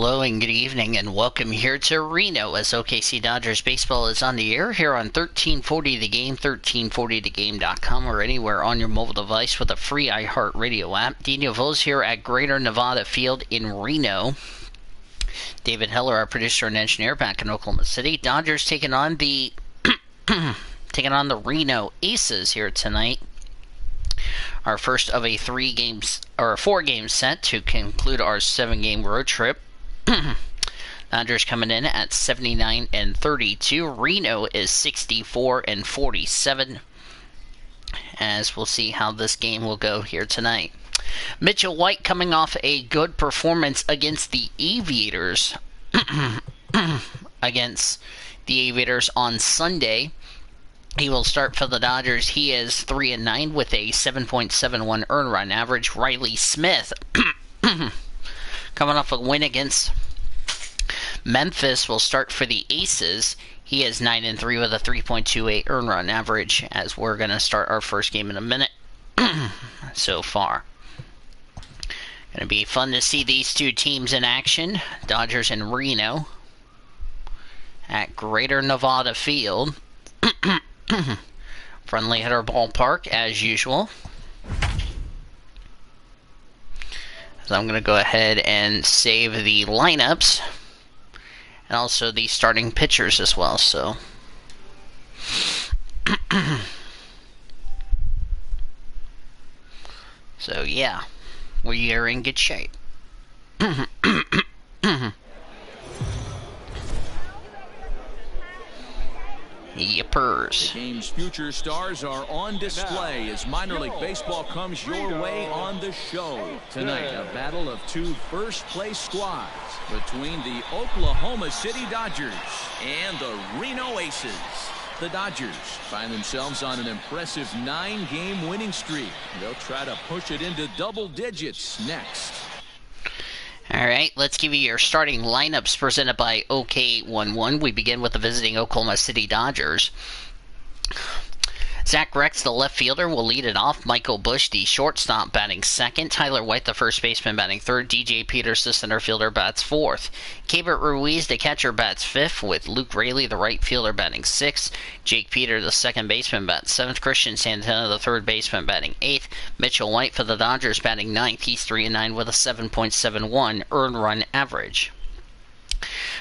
Hello and good evening and welcome here to Reno as OKC Dodgers baseball is on the air here on 1340 The Game, 1340thegame.com, or anywhere on your mobile device with a free iHeartRadio app. Dino Vos here at Greater Nevada Field in Reno. David Heller, our producer and engineer, back in Oklahoma City. Dodgers taking on the Reno Aces here tonight. Our first of a 4-game set to conclude our 7-game road trip. Dodgers coming in at 79-32. Reno is 64-47. As we'll see how this game will go here tonight. Mitchell White coming off a good performance against the Aviators. On Sunday. He will start for the Dodgers. He is 3-9 with a 7.71 earned run average. Riley Smith coming off a win against Memphis will start for the Aces. He is 9-3 with a 3.28 earned run average, as we're going to start our first game in a minute so far. Going to be fun to see these two teams in action. Dodgers and Reno at Greater Nevada Field. Friendly hitter ballpark as usual. So I'm going to go ahead and save the lineups and also the starting pitchers as well. So yeah, we are in good shape. Yippers. The game's future stars are on display as minor league baseball comes your way on the show. Tonight, a battle of two first-place squads between the Oklahoma City Dodgers and the Reno Aces. The Dodgers find themselves on an impressive 9-game winning streak. They'll try to push it into double digits next. Alright, let's give you your starting lineups presented by OK11. We begin with the visiting Oklahoma City Dodgers. Zach Rex, the left fielder, will lead it off. Michael Bush, the shortstop, batting second. Tyler White, the first baseman, batting third. DJ Peters, the center fielder, bats fourth. Cabert Ruiz, the catcher, bats fifth, with Luke Raley, the right fielder, batting sixth. Jake Peter, the second baseman, bats seventh. Christian Santana, the third baseman, batting eighth. Mitchell White for the Dodgers, batting ninth. He's 3-9 with a 7.71 earned run average.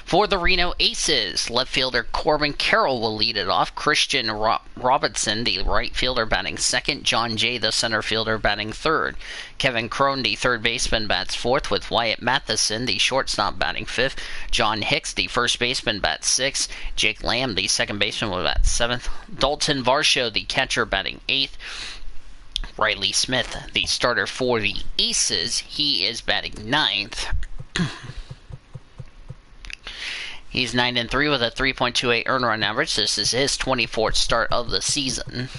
For the Reno Aces, left fielder Corbin Carroll will lead it off. Christian Robinson, the right fielder, batting second. John Jay, the center fielder, batting third. Kevin Crone, the third baseman, bats fourth, with Wyatt Matheson, the shortstop, batting fifth. John Hicks, the first baseman, bats sixth. Jake Lamb, the second baseman, will bat seventh. Dalton Varsho, the catcher, batting eighth. Riley Smith, the starter for the Aces, he is batting ninth. He's 9-3 with a 3.28 earned run average. This is his 24th start of the season.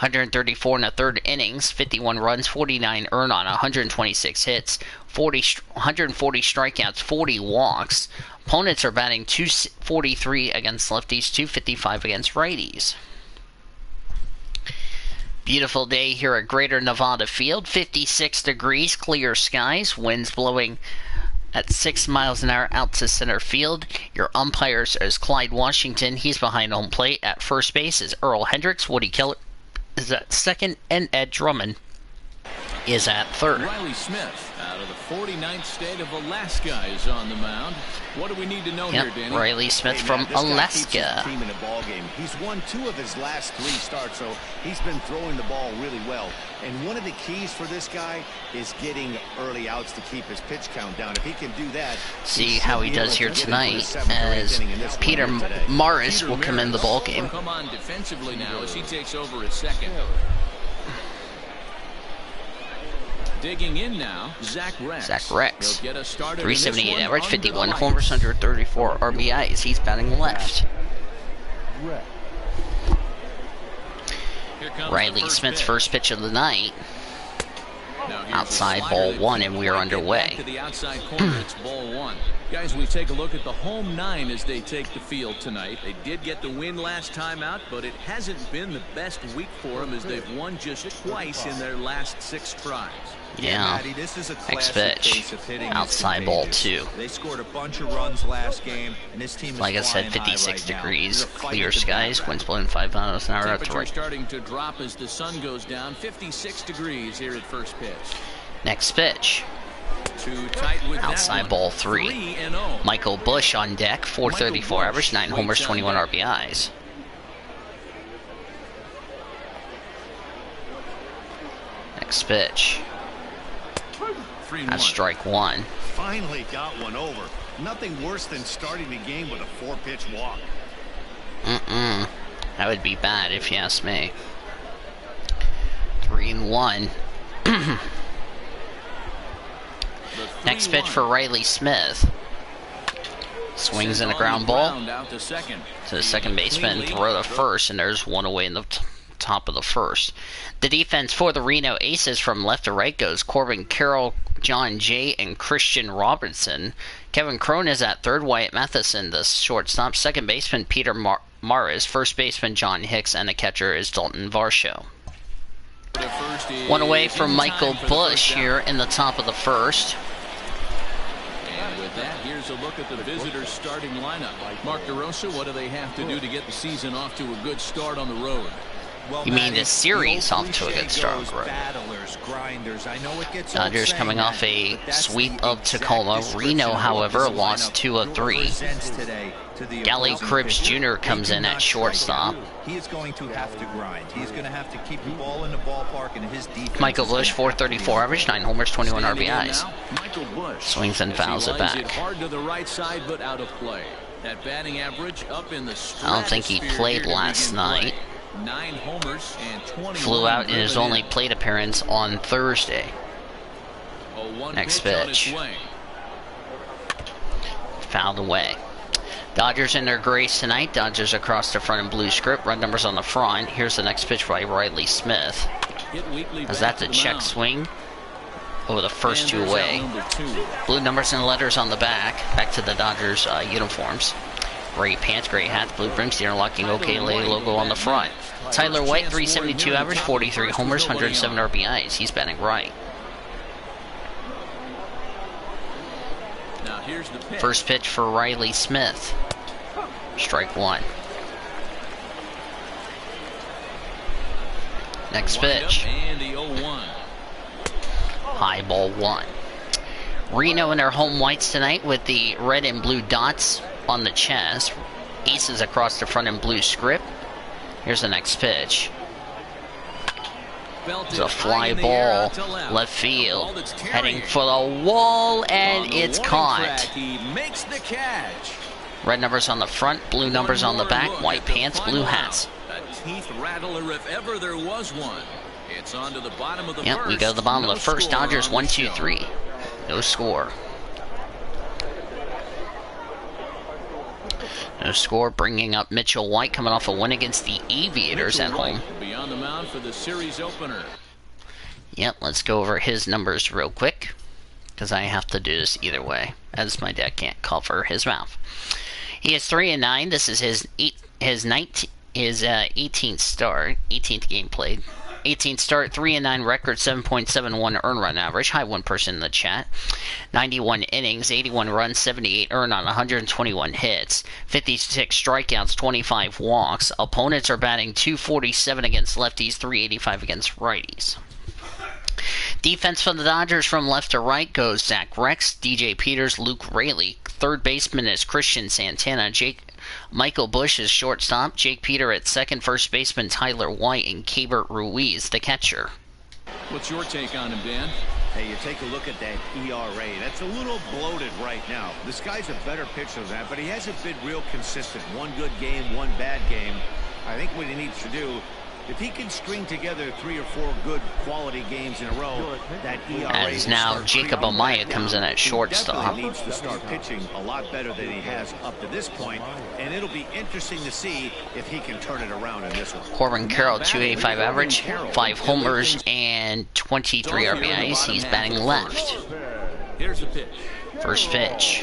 134 1/3 innings, 51 runs, 49 earned on 126 hits, 140 strikeouts, 40 walks. Opponents are batting 243 against lefties, 255 against righties. Beautiful day here at Greater Nevada Field. 56 degrees, clear skies, winds blowing at 6 miles an hour out to center field. Your umpires is Clyde Washington. He's behind home plate. At first base is Earl Hendricks. Woody Keller is at second, and Ed Drummond is at third. Riley Smith out of the 49th state of Alaska is on the mound. What do we need to know here, Danny? Riley Smith from Alaska. Team in the ball game. He's won 2 of his last 3 starts, so he's been throwing the ball really well. And one of the keys for this guy is getting early outs to keep his pitch count down. If he can do that, see how he does here tonight, as Peter Morris will come in the ball game. Come on defensively now as he takes over at second. Digging in now, Zach Rex. 378 average, 51 homers, 134 RBIs. He's batting left. Riley Smith's first pitch of the night. Outside, ball 1, and we are underway. To the outside corner, it's ball 1. Guys, we take a look at the home 9 as they take the field tonight. They did get the win last time out, but it hasn't been the best week for them as they've won just twice in their last 6 tries. Yeah. Matty, this is a Next classic pitch. case of hitting Outside ball 2. They scored a bunch of runs last game, and this team is Like I said, flying high 56 right now. degrees, There's a fight clear at the skies, back. winds blowing 5 miles an hour at the Temperature right. starting to drop as the sun goes down. 56 degrees here at first pitch. Next pitch. Too tight with Outside that ball one. 3. 3-0. Michael Bush on deck, 434 Michael average, Bush 9 homers, waits on 21 deck. RBIs. pitch. 3-1. That's strike 1. Finally got one over. Nothing worse than starting the game with a 4-pitch walk. That would be bad if you ask me. 3-1. Next pitch for Riley Smith. Swings in a ground ball Out to second. to the second baseman, throw to first, and there's one away in the top of the first. The defense for the Reno Aces from left to right goes Corbin Carroll, John Jay, and Christian Robertson. Kevin Crone is at third, Wyatt Matheson, the shortstop. Second baseman, Peter Maris. First baseman, John Hicks, and the catcher is Dalton Varsho. One away from Michael Bush here in the top of the first. And with that, here's a look at the visitors' starting lineup. Mark DeRosa, what do they have to do to get the season off to a good start on the road? Well, You mean Matty, the series the off to a good start, goes, right? battlers, grinders. I know it gets Dodgers old coming saying off that, a but that's sweep the of exact Tacoma. description Reno, of what however, this lost lineup 2 of 3. represents today to the Gally opposing Cribbs pitcher. Jr. They comes do in not at strike shortstop. out. He is going to have to grind. He's going to have to keep the ball in the ballpark, and his defense. Michael is gonna Bush, have to be 434 average, 9 homers, 21 Standing in RBIs. now, Michael Bush. Swings and As he fouls it lines back. hard to the right side, but out of play. That batting average up in the I don't think he stratosphere played here to last begin night. play. 9 homers and 21 Flew out in his driven only in. plate appearance on Thursday. A one Next pitch on pitch. its way. Fouled away. Dodgers in their grays tonight. Dodgers across the front in blue script. Red numbers on the front. Here's the next pitch by Riley Smith. Hit weekly Is back that the to check mound. swing? Oh, the first And 2 there's away. out number 2. Blue numbers and letters on the back. Back to the Dodgers uniforms. Gray pants, gray hats, blue brims, the interlocking OK logo on the front. Tyler White, 372 average, 43 homers, 107 RBIs. He's batting right. Now here's the pitch. First pitch for Riley Smith. Strike 1. Next Wind up pitch. and the 0-1. High ball 1. Reno in their home whites tonight with the red and blue dots on the chest. Aces across the front in blue script. Here's the next pitch. It's a fly ball, left field, heading for the wall, and it's caught. He makes the catch. Red numbers on the front, blue numbers on the back, white pants, blue hats. A teeth rattler if ever there was one. It's on to the bottom of the Yep, first. we go to the bottom of the first. score Dodgers on the 1, 2, show. 3. No score. No score, bringing up Mitchell White coming off a win against the Aviators at Mitchell home. White will be on the mound for the series opener. Yep, let's go over his numbers real quick, because I have to do this either way, as my dad can't cover his mouth. He is 3-9. This is his 18th start, 18th game played. 18th start, 3-9 record, 7.71 earned run average. High one person in the chat. 91 innings, 81 runs, 78 earned on 121 hits. 56 strikeouts, 25 walks. Opponents are batting .247 against lefties, .385 against righties. Defense for the Dodgers from left to right goes Zach Rex, DJ Peters, Luke Raley. Third baseman is Christian Santana. Michael Bush is shortstop. Jake Peter at second. First baseman Tyler White and Keibert Ruiz, the catcher. What's your take on him, Dan? Hey, you take a look at that ERA. That's a little bloated right now. This guy's a better pitcher than that, but he hasn't been real consistent. One good game, one bad game. I think what he needs to do, if he can string together 3 or 4 good quality games in a row, that ERA As will now start Jacob creeping Amaya back comes down. in at He shortstop. definitely needs to start pitching a lot better than he has up to this point, and it'll be interesting to see if he can turn it around in this one. Corbin Carroll, 285 average, 5 homers, and 23 RBIs. He's batting left. Here's the pitch. First pitch.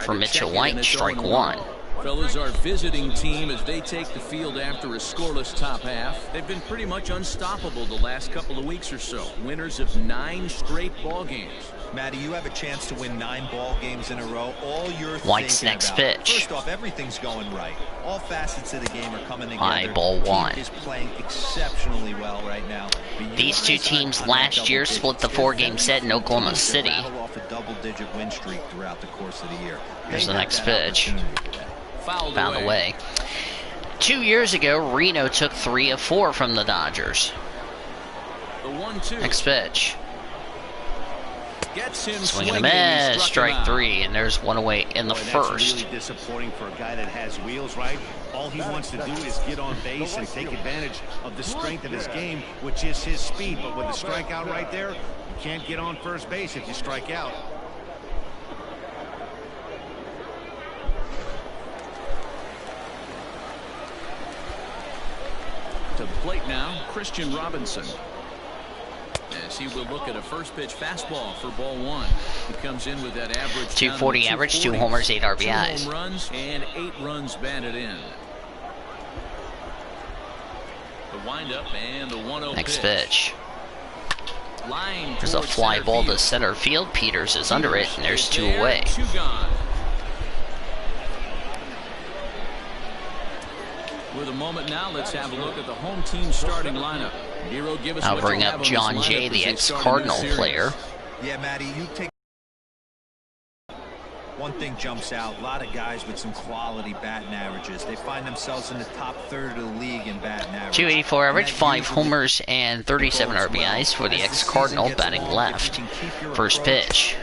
for Mitchell White, strike one. Fellas, our visiting team as they take the field after a scoreless top half. They've been pretty much unstoppable the last couple of weeks or so. Winners of 9 straight ball games. Matty, you have a chance to win 9 ball games in a row. All you're White's next pitch. First off, everything's going right. All facets of the game are coming together. High ball one. Team is playing exceptionally well right now. These two teams last year split the 4-game set in Oklahoma City. Off a double-digit win streak throughout the course of the year. Here's the next pitch. Fouled away. 2 years ago, Reno took 3 of 4 from the Dodgers. The 1-2. Next pitch. Gets him Swing and a miss, strike 3, and there's one away in the first. That's really disappointing for a guy that has wheels, right? All he wants to do is get on base and take advantage of the strength of his game, which is his speed. But with a strikeout right there, you can't get on first base if you strike out. To the plate now, Christian Robinson. As he will look at a first pitch fastball for ball 1. He comes in with that average 240 average, 2 homers, 8 RBIs. 2 home runs and 8 runs batted in. The windup and the 1-0 Next pitch. Line There's a fly ball to center field. Peters is under it, and there's 2 away. 2 gone. With a moment now, let's have a look at the home team starting lineup. Hero, give us I'll bring up John Jay, the ex-Cardinal player. Yeah, Matty, you take. One thing jumps out, a lot of guys with some quality batting averages. They find themselves in the top third of the league in batting average. 284 average, 5 homers, and 37 RBIs for the ex-Cardinal, batting left. First pitch.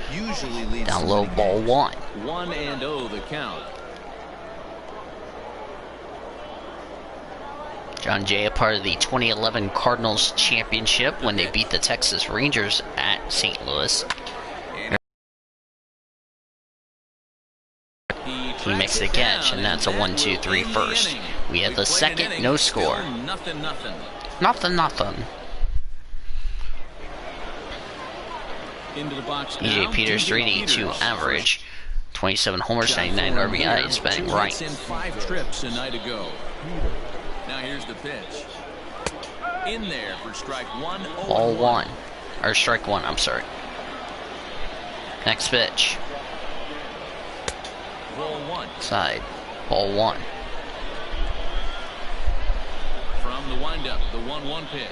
Down low, ball 1. 1-0 the count. John Jay, a part of the 2011 Cardinals championship when they beat the Texas Rangers at St. Louis. He makes the catch, and that's a 1-2-3 first. We have the second, no score. Nothing. Nothing. Into the box now. DJ Peters, 382 average, 27 homers, 99 RBIs, batting right. In 5 trips a night ago. Now here's the pitch. In there for strike 1. Ball 1. Or strike 1, I'm sorry. Next pitch. Ball 1. Side. Ball 1. From the windup, the 1-1 pitch.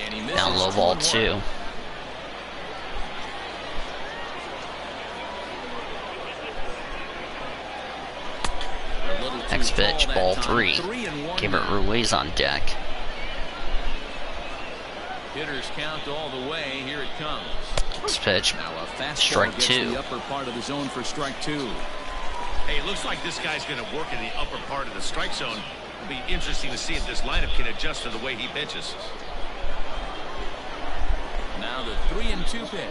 And he misses. Down low, ball 2. Next pitch, ball 3. Gabriel Ruiz on deck. Hitters count all the way. Here it comes. Next pitch, Now a fastball strike gets 2. the upper part of the zone for strike 2. Hey, it looks like this guy's going to work in the upper part of the strike zone. It'll be interesting to see if this lineup can adjust to the way he pitches. Now the 3-2 pitch.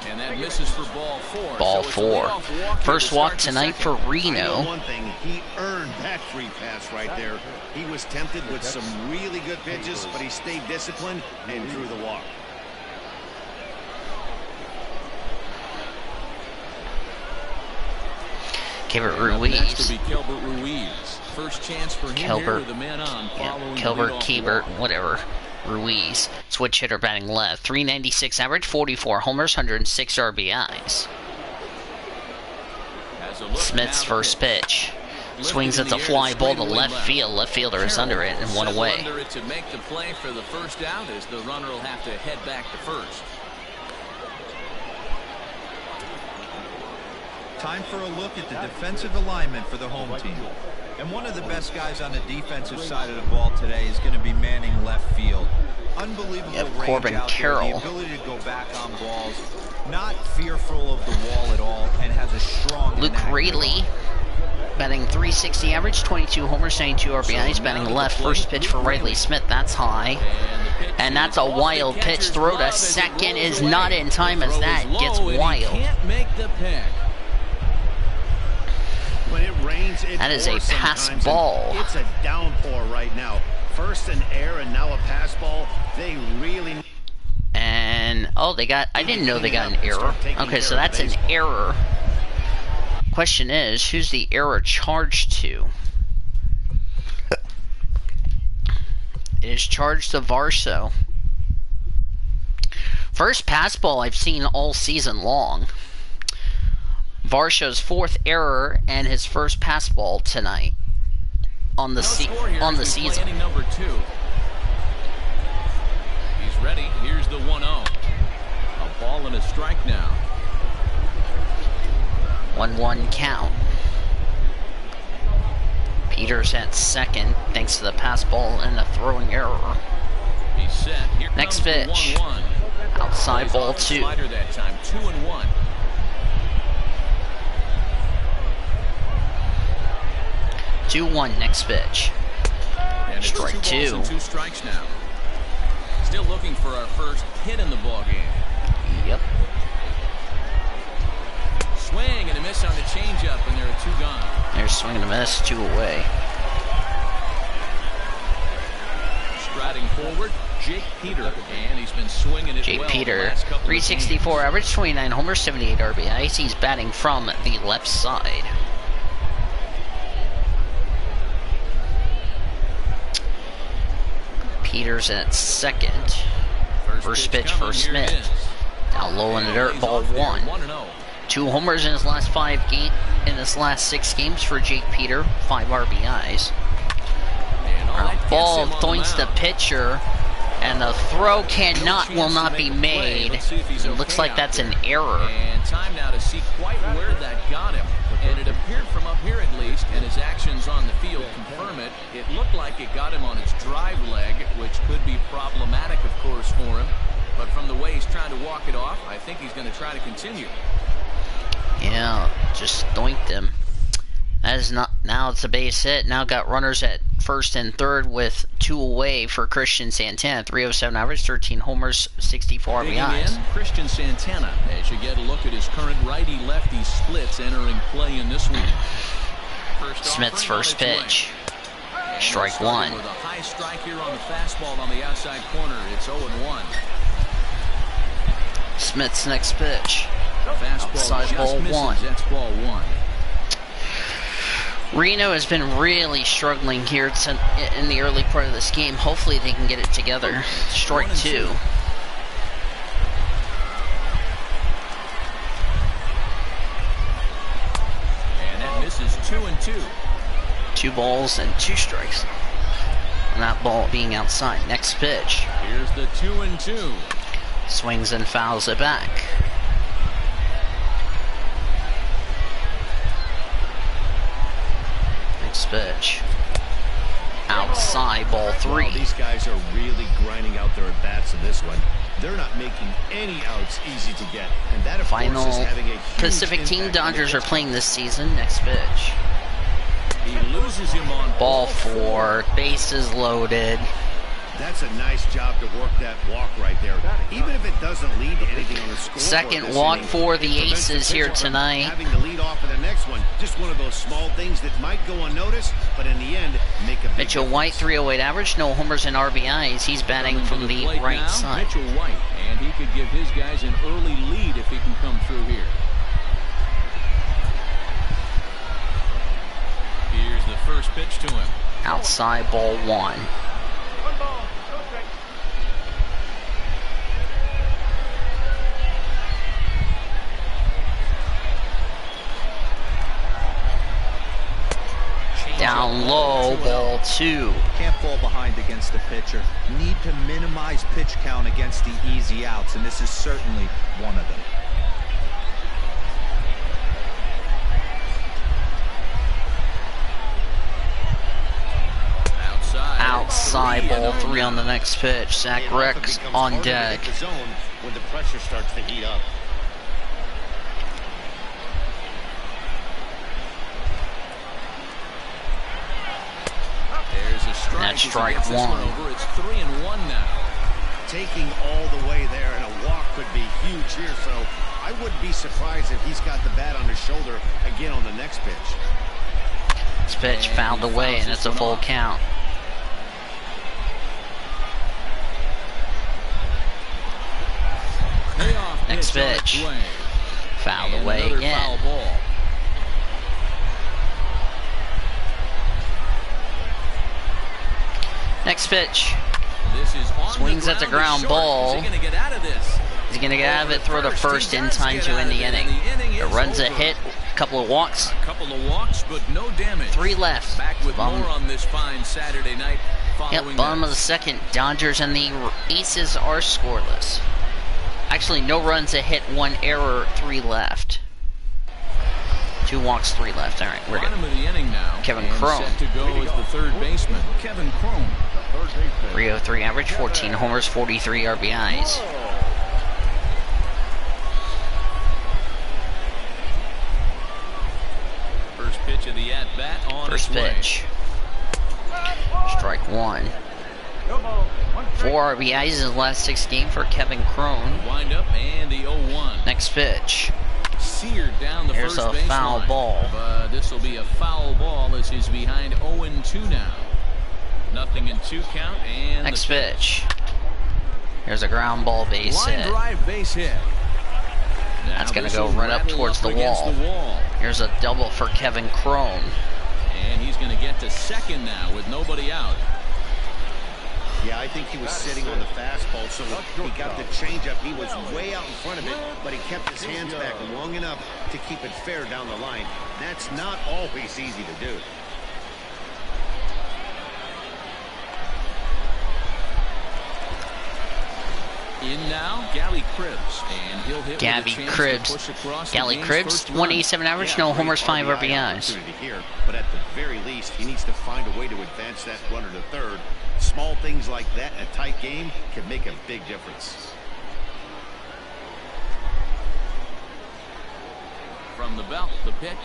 And that misses for ball 4. Ball So 4. First walk tonight for I know Reno. one thing, he earned that free pass right there. He was tempted with some really good pitches, but he stayed disciplined and drew the walk. Kelbert Next Ruiz. will be Kelbert Ruiz. First chance for him here with the man on. Kelbert, whatever. Ruiz. Switch hitter batting left. 396 average, 44 homers, 106 RBIs. Smith's first pitch. Swings at the fly ball to left field. Left fielder is under it and 1 away. To make the play for the first out as the runner will have to head back to first. Time for a look at the defensive alignment for the home team. And one of the best guys on the defensive side of the ball today is going to be manning left field. Unbelievable range Corbin out Carroll. there, the ability to go back on balls, not fearful of the wall at all, and has a strong Luke Raley, batting 360 average, 22 homers, 92 RBIs, batting left. First pitch for Riley Smith, that's high. And that's a wild pitch. Throw to second is not in time as that gets wild. Can't make the pick. When it rains, it That is a pours pass sometimes, ball. and it's a downpour right now. First an error and now a pass ball. They really. And, oh, they got, I didn't know they got an error. Okay, so that's an error. question is, who's the error charged to? It is charged to Varso. First pass ball I've seen all season long. Varsho's 4th error and his first pass ball tonight on the season. Number 2. He's ready. Here's the 1-0. A ball and a strike now. 1-1 count. Peters at second thanks to the pass ball and the throwing error. He's set. Here Next comes the pitch. 1-1. Outside ball 2. Slider that time. 2-1. 2-1 next pitch. And it's Strike 2 balls 2. and 2 strikes now. Still looking for our first hit in the ball game. Yep. Swing and a miss on the changeup, and there are 2 gone. There's swing and a miss, 2 away. Striding forward, Jake Peter, and he's been swinging it Jake well Peter, the last couple of 364 games. average, 29 homers, 78 RBIs. He's batting from the left side. Peters at second. First pitch for Smith. Down low in the dirt, ball 1. 2 homers in his last 6 games for Jake Peter, 5 RBIs. Ball points the pitcher, and the throw will not be made. It looks like that's an error. And time now to see quite where that got him. And it appeared from up here at least, and his actions on the field confirm it. It looked like it got him on his drive leg, which could be problematic, of course, for him. But from the way he's trying to walk it off, I think he's going to try to continue. Yeah, just doinked him. That is not. Now it's a base hit. Now got runners at first and third with 2 away for Christian Santana. 307 average, 13 homers, 64 RBIs. Christian Santana, as you get a look at his current righty-lefty splits entering play in this week. Smith's first pitch. Strike 1. With a high strike here on the fastball on the outside corner. It's 0-1. Smith's next pitch. Fastball Outside ball misses. 1. That's ball 1. Reno has been really struggling here in the early part of this game. Hopefully they can get it together. Strike 2. And that misses 2-2. 2 balls and 2 strikes. And that ball being outside. Next pitch. Here's the 2-2. Swings and fouls it back. Next pitch. Outside, ball 3. Wow, these guys are really grinding out their at-bats in this one. They're not making any outs easy to get. And that, of Final course, is having a huge Pacific team impact on the Dodgers are pitch. playing this season. Next pitch. He loses him on Ball 4. Bases loaded. That's a nice job to work that walk right there. Even if it doesn't lead to anything on the scoreboard. Second this walk inning, for the it prevents Aces here pitcher from tonight. having to lead off in the next one. Just one of those small things that might go unnoticed, but in the end, make a big Mitchell difference. White, 308 average, no homers and RBIs. He's batting from the plate right now, side. Mitchell White, and he could give his guys an early lead if he can come through here. Here's the first pitch to him. Outside, ball 1. Down low, ball 2. Can't fall behind against the pitcher. Need to minimize pitch count against the easy outs, and this is certainly one of them. Outside, ball 3 on the next pitch. Zach It often Rex becomes on harder to deck. hit the zone when the pressure starts to heat up. There's a strike. That's as he strike gets this 1. over. It's 3-1 now. Taking all the way there, and a walk could be huge here, so I wouldn't be surprised if he's got the bat on his shoulder again on the next pitch. This pitch And fouled he away, fouls and it's this a one full off. count. Payoff Next pitch on its pitch. way. Fouled And away another again. foul ball. Next pitch. This is on Swings the at the ground ground ball. Is he going to get out of this? He's going to get out of it, throw the first in time to end the inning. The run's a hit, a couple of walks. A couple of walks, but no damage. 3 left. Back with more on this fine Saturday night. Yep, bottom of the second. Dodgers and the Aces are scoreless. Actually, no runs, a hit, 1 error, 3 left. 2 walks, 3 left. All right, we're good. Bottom of the inning now. Kevin And Crone. set to go as the third baseman, Kevin Crone. 303 average, 14 homers, 43 RBIs. First pitch of the at-bat on First its way. pitch. Strike 1. 4 RBIs in his last 6 games for Kevin Crone. Wind up and the 0-1. Next pitch. Seared down the Here's first a base foul line. ball. But this will be a foul ball as he's behind 0-2 now. Nothing in 2 count and Next the pitch. Here's a ground ball base line hit. drive base hit. That's Now going to this go will right up rattle towards the against wall. the wall. Here's a double for Kevin Crone. And he's going to get to second now with nobody out. Yeah, I think he was sitting on the fastball, so he got the changeup. He was way out in front of it, but he kept his hands back long enough to keep it fair down the line. That's not always easy to do. In now, Gally Cribbs, and he'll hit Gabby with a chance Cribbs. to push across the Gally game's Cribbs, first run. 187 average, no homers, 5 RBIs. Opportunity here, but at the very least, he needs to find a way to advance that runner to third. Small things like that in a tight game can make a big difference. From the belt, the pitch.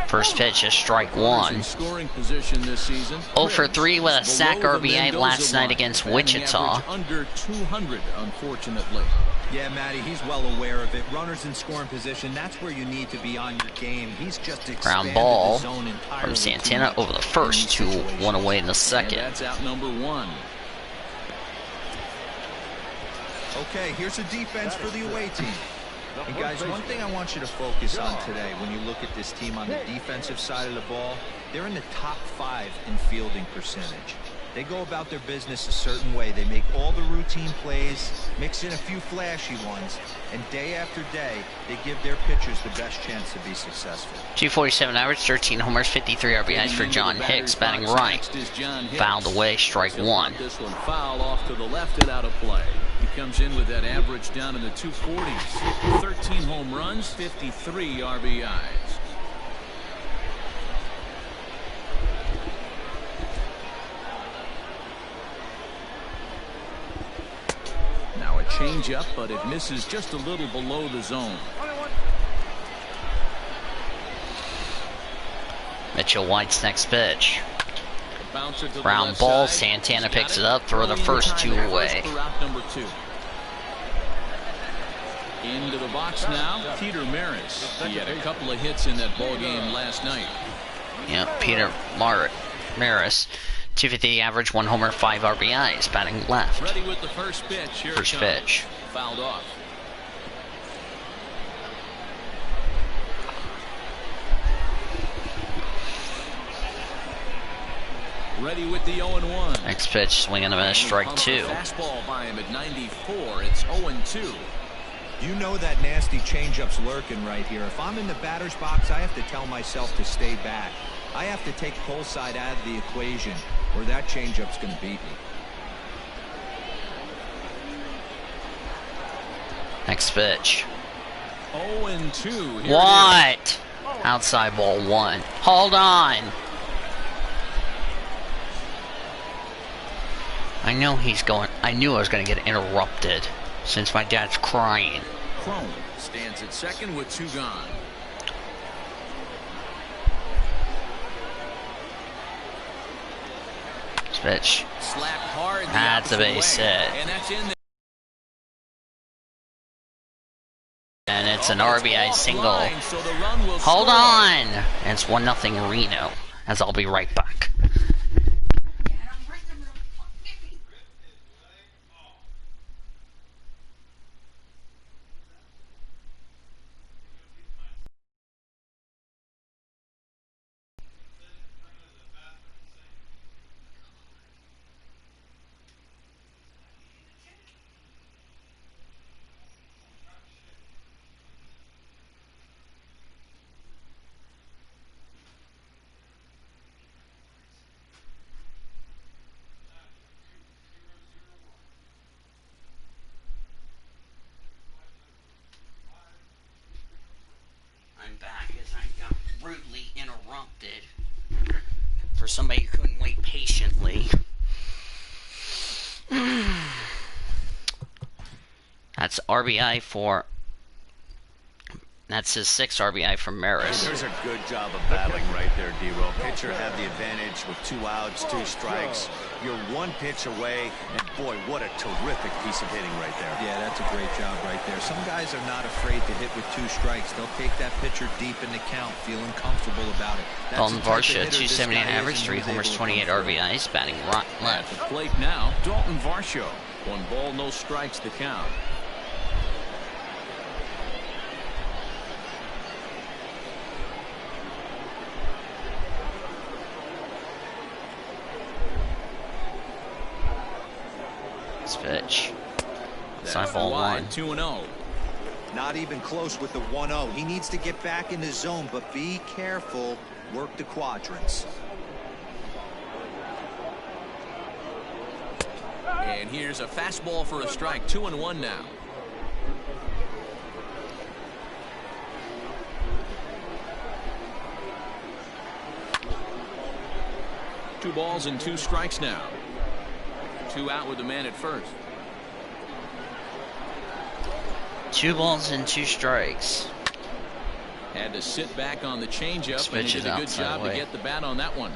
First pitch is strike 1. In scoring position this season. 0 for 3 with a Cribbs sack below the RBI Mendoza last night line. against Batting Wichita. average under 200, unfortunately. Yeah, Matty, he's well aware of it. Runners in scoring position, that's where you need to be on your game. He's just Ground expanded ball the zone entirely from too Santana much over the in first, these 2 situations. 1 away in the And second. that's out number 1. Okay, here's a defense for the away team. And guys, one thing I want you to focus on today when you look at this team on the defensive side of the ball, they're in the top 5 in fielding percentage. They go about their business a certain way. They make all the routine plays, mix in a few flashy ones, and day after day, they give their pitchers the best chance to be successful. 247 average, 13 homers, 53 RBIs for John Hicks, batting right. Fouled away, strike 1. This one foul off to the left and out of play. He comes in with that average down in the 240s. 13 home runs, 53 RBIs. Now a changeup, but it misses just a little below the zone. Mitchell White's next pitch. Bouncer to the Ground left ball, side. Santana He's got picks it up, throw the Early in first time 2 at away. first for route number 2. Into the box now, Peter Maris. He had a couple of hits in that ball game last night. Yep, Peter Maris. 250 average, 1 homer, 5 RBIs, batting left. Ready with the first pitch. Here First it comes. pitch. Fouled off. Ready with the 0-1. Next pitch, swing and a miss, strike 2. Fastball by him at 94. It's 0-2. You know that nasty changeup's lurking right here. If I'm in the batter's box, I have to tell myself to stay back. I have to take pull side out of the equation, or that changeup's going to beat me. Next pitch. 0-2. Here What? Outside ball 1. Hold on. I know he's going. I knew I was going to get interrupted since my dad's crying. Crone stands at second with 2 gone. Pitch. Slap hard. the That's a opposite base way. hit. And that's in there. And it's an RBI single. Offline, so the run will Hold score. on. And it's 1-0 Reno. As I'll be right back. interrupted for somebody who couldn't wait patiently. That's RBI for... That's his 6th RBI from Maris. There's a good job of battling right there, D-Roll. Pitcher had the advantage with 2 outs, 2 strikes. You're 1 pitch away, and boy, what a terrific piece of hitting right there. Yeah, that's a great job right there. Some guys are not afraid to hit with 2 strikes. They'll take that pitcher deep in the count, feeling comfortable about it. Dalton Varsha, 279 average, 3 homers, 28 RBIs, batting left. At the plate now, Dalton Varsha. 1 ball, no strikes to count. Pitch. Side ball 1. 2-0. Not even close with the 1-0. He needs to get back in the zone, but be careful. Work the quadrants. And here's a fastball for a strike. 2-1 now. Two balls and 2 strikes now. 2 out with the man at first. 2 balls and 2 strikes. Had to sit back on the changeup, and he did a good job to get the bat on that one.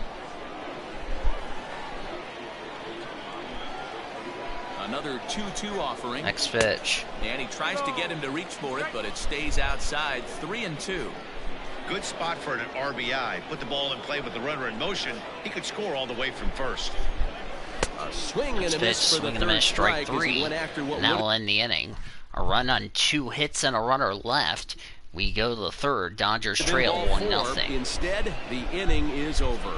Another 2-2 offering. Next pitch. And he tries to get him to reach for it, but it stays outside. 3-2. Good spot for an RBI. Put the ball in play with the runner in motion. He could score all the way from first. A swing and a miss for the Swing and a miss, third strike strike as he 3. went after what That will end the inning. A run on 2 hits and a runner left. We go to the 3rd. Dodgers trail 1-0. Instead, the inning is over.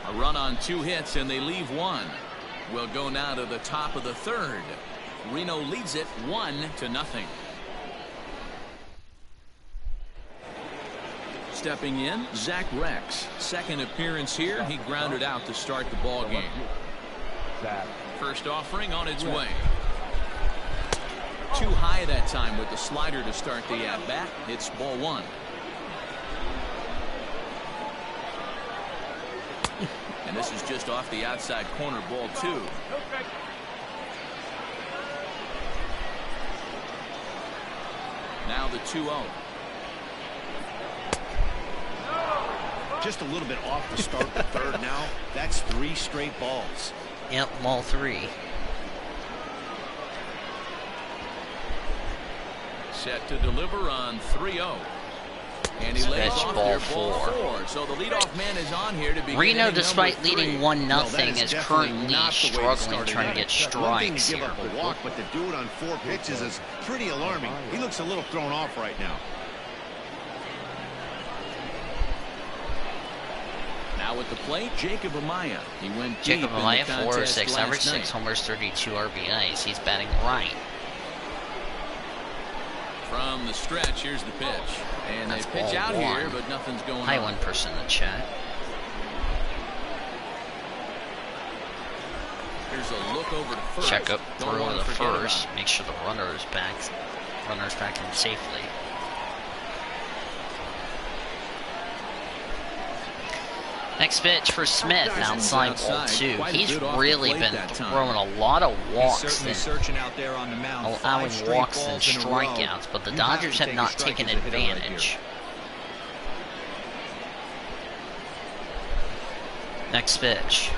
A run on 2 hits and they leave 1. We'll go now to the top of the 3rd. Reno leads it 1-0. Stepping in, Zach Rex. 2nd appearance here. He grounded out to start the ball game. First offering on its way. Too high that time with the slider to start the at-bat. It's ball 1. And this is just off the outside corner, ball 2. Now the 2-0. Just a little bit off to start the 3rd now. That's 3 straight balls. Yep, ball 3. Set to deliver on 3-0. And he lays off ball there, ball 4. So the leadoff man is on here to begin. Reno, despite leading 1-0, Well, is currently struggling trying to get strikes give here. up a walk, but to do it on 4 pitches is pretty alarming. He looks a little thrown off right now. Now at the plate, Jacob Amaya. He went deep Jacob in the Amaya, 4 of contest 6, last average 6 night. homers, 32 RBIs. He's batting right. From the stretch, here's the pitch. And That's they pitch ball out 1. here, but nothing's going Hi, on. 1 person in the chat. Here's a look over to first. Check up, Don't throw wanna to the forget about first. it. Make sure the runner is back. Runner's back in safely. Next pitch for Smith, outside ball 2. He's really been throwing a lot of walks and Searching out there on the mound. allowing 5 straight walks and balls in a row. strikeouts, but the You have Dodgers to have take a not strike taken as a hitter right advantage. here. Next pitch.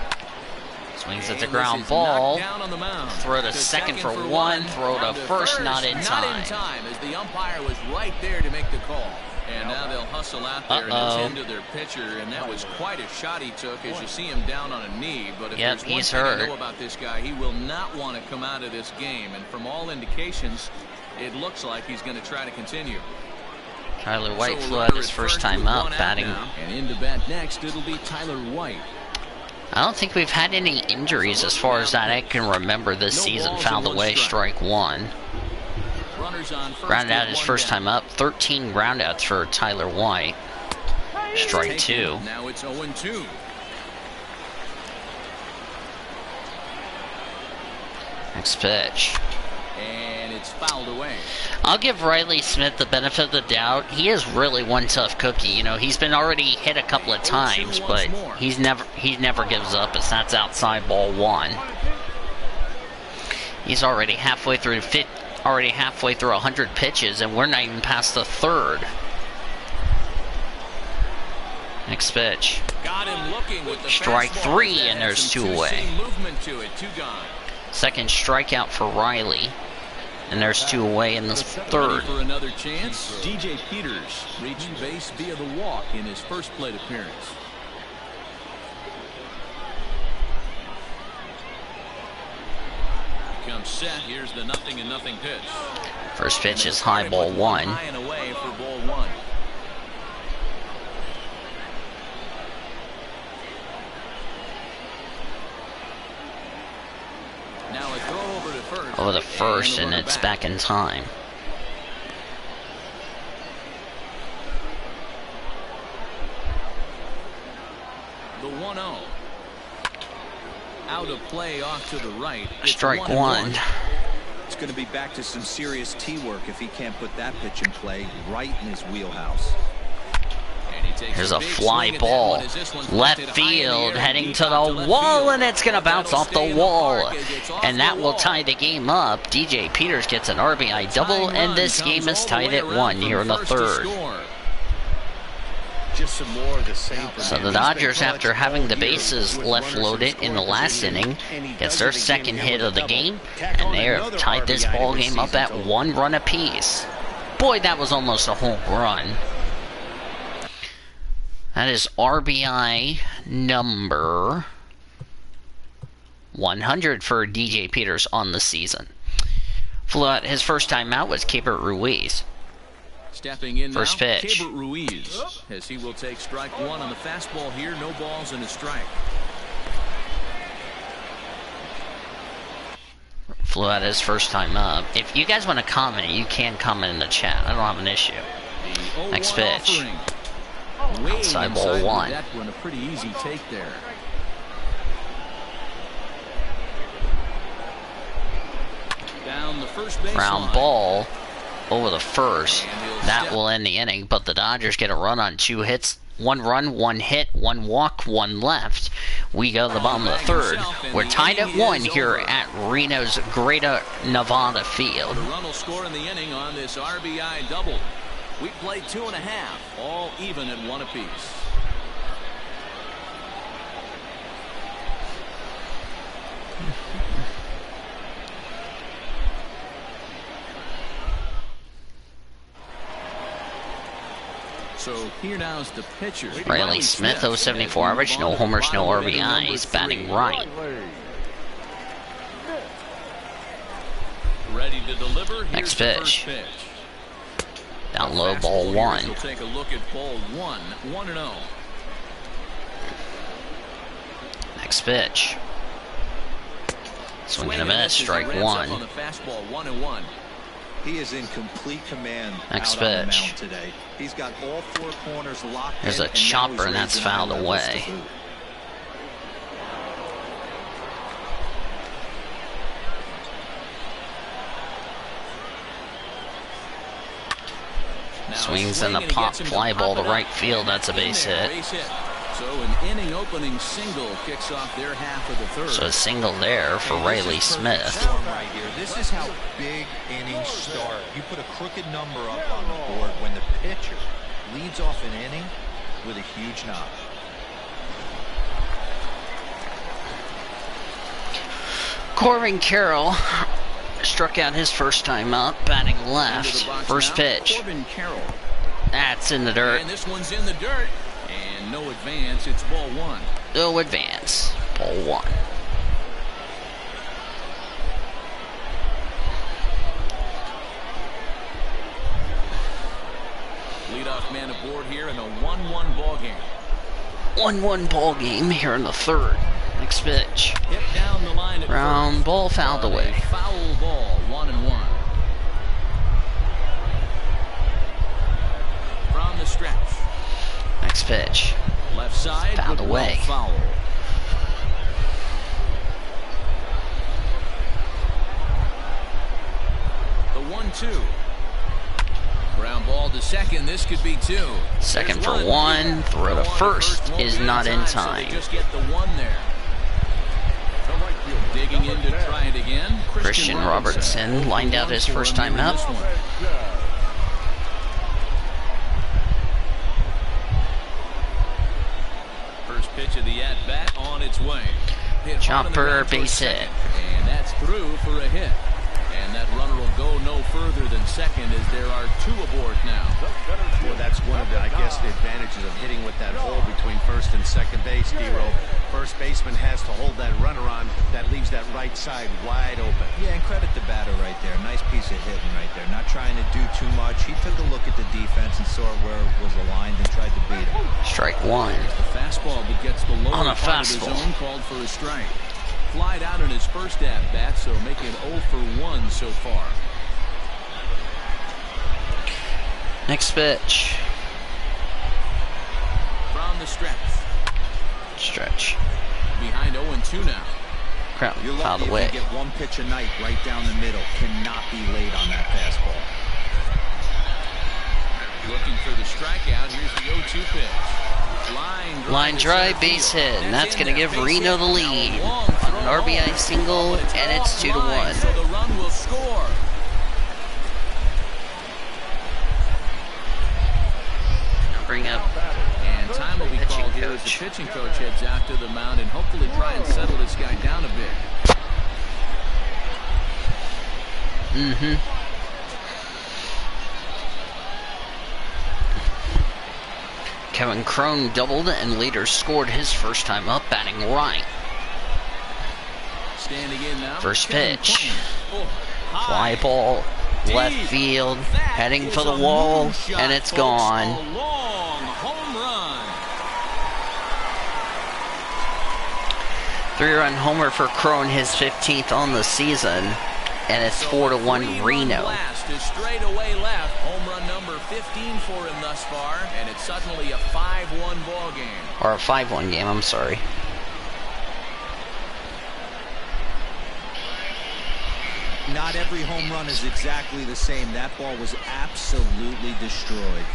Swings at the And ground this is ball. knocked down on the mound. Throw to second for 1. Throw to first, not in time. As the umpire was right there to make the call. And now they'll hustle out there and attend to their pitcher, and that was quite a shot he took as you see him down on a knee. But if Yep, there's one he's thing I hurt. know about this guy, he will not want to come out of this game. And from all indications, it looks like he's going to try to continue. Tyler White So flew out runner his at first first time with up, 1 out batting. now. And in to bat next, it'll be Tyler White. I don't think we've had any injuries as far as that I can remember this No season. balls Fouled and 1 away, strike. strike 1. Runners on first Grounded out with his 1 first down. time up. 13 groundouts for Tyler White. Strike 2. Now it's 0-2. Next pitch. And it's fouled away. I'll give Riley Smith the benefit of the doubt. He is really one tough cookie. You know, he's been already hit a couple of times, but he never gives up. As that's outside ball one. He's already halfway through 100 pitches, and we're not even past the third. Next pitch. Got him looking with the Strike fastball. three, and there's two away. Movement to it, two gone. Second strikeout for Riley, and there's two away in the third. Ready for another chance. DJ Peters reached base via the walk in his first plate appearance. Comes set. Here's the 0-0 pitch. First pitch is high, ball one. High and away for ball one. Now a throw over to first. Over the first, and it's back in time. The 1-0. Out of play off to the right. It's Strike one. It's going to be back to some serious tee work if he can't put that pitch in play right in his wheelhouse. Here's a fly ball. Left field, heading to the wall, and it's going to bounce off the wall. And that will tie the game up. DJ Peters gets an RBI double, and this game is tied at 1 here in the third. Just some more of the same. So the Dodgers, after having the bases left loaded in the last inning, gets their second hit of the game, and they have tied this ball game up at 1 run apiece. Boy, that was almost a home run. That is RBI number 100 for DJ Peters on the season. His first time out was Keibert Ruiz. Stepping in first now, pitch. Keibert Ruiz, as he will take strike one on the fastball here. No balls and a strike. Flew out his first time up. If you guys want to comment, you can comment in the chat. I don't have an issue. Next pitch. Outside ball one. That one a pretty easy take there. Down the first base Ground line. ball over the first. That will end the inning, but the Dodgers get a run on 2 hits. 1 run, 1 hit, 1 walk, 1 left. We go to the bottom of the third. We're tied at 1 here at Reno's Greater Nevada Field. The run will score in the inning on this RBI double. We played 2.5, all even at 1 apiece. So here now is the pitcher. Riley Smith, 074 average, no homers, no RBIs, batting right. Ready to deliver. Next Here's the pitch. first pitch. Down low, ball one. We'll take a look at ball one. 1-0. Next pitch. Swing and a miss, strike one. On the fastball, 1-1. He is in complete command Next out on the pitch. mound today. He's got all 4 corners locked There's in, a and now chopper, he's and that's raising fouled eye levels away. to boot. Swings and a pop fly ball to right field. That's a base hit. So an inning opening single kicks off their half of the third. So a single there for Riley Smith. Storm right here. This is how big innings start. You put a crooked number up on the board when the pitcher leads off an inning with a huge knock. Corbin Carroll struck out his first time up, batting left. First pitch. Corbin Carroll. That's in the dirt. And this one's in the dirt. And no advance. It's ball one. No advance. Ball one. Leadoff man aboard here in a 1-1 ball game. 1-1 ball game here in the third. Next pitch. Hit down the line at Round first. ball fouled away. A foul ball, 1-1. From the stretch. Next pitch. Left side. Fouled good away. Foul. 1-2. Ground ball to second. This could be 2. Second for 1. Throw to first is not in time. So they just get the 1 there. Digging in to try it again. Christian Robertson lined out his first time up. First pitch of the at-bat on its way. Chopper, base hit. And that's through for a hit. And that runner will go no further than second as there are 2 aboard now. Well, that's one of the, I guess, the advantages of hitting with that hole between first and second base, D-Row. First baseman has to hold that runner on. That leaves that right side wide open. Yeah, and credit the batter right there. Nice piece of hitting right there. Not trying to do too much. He took a look at the defense and saw where it was aligned and tried to beat it. Strike 1. The fastball that gets the lower On a part of the fastball. zone called for a strike. Flied out in his first at-bat, so making 0 for 1 so far. Next pitch. From the stretch. Stretch. Behind 0-2 now. Crowd You're fouled lucky if away. you get one pitch a night right down the middle. Cannot be late on that fastball. Looking for the strikeout. Here's the 0-2 pitch. Line drive, base hit, and that's going to give Reno the lead on an RBI single, and it's 2-1. So the run will score. Bring up And time will be called here as the pitching coach heads out to the mound and hopefully try and settle this guy down a bit. Kevin Crone doubled and later scored his first time up, batting right. Standing in now. First Kevin pitch. Crone. Fly ball, left field, heading for the wall, and it's gone. A long home run. 3-run homer for Crone, his 15th on the season, and it's 4-1 Reno. Blast is straight away left. Home run number 15 for him thus far, and it's suddenly a 5-1 ball game. Or a 5-1 game, I'm sorry. Not every home run is exactly the same. That ball was absolutely destroyed.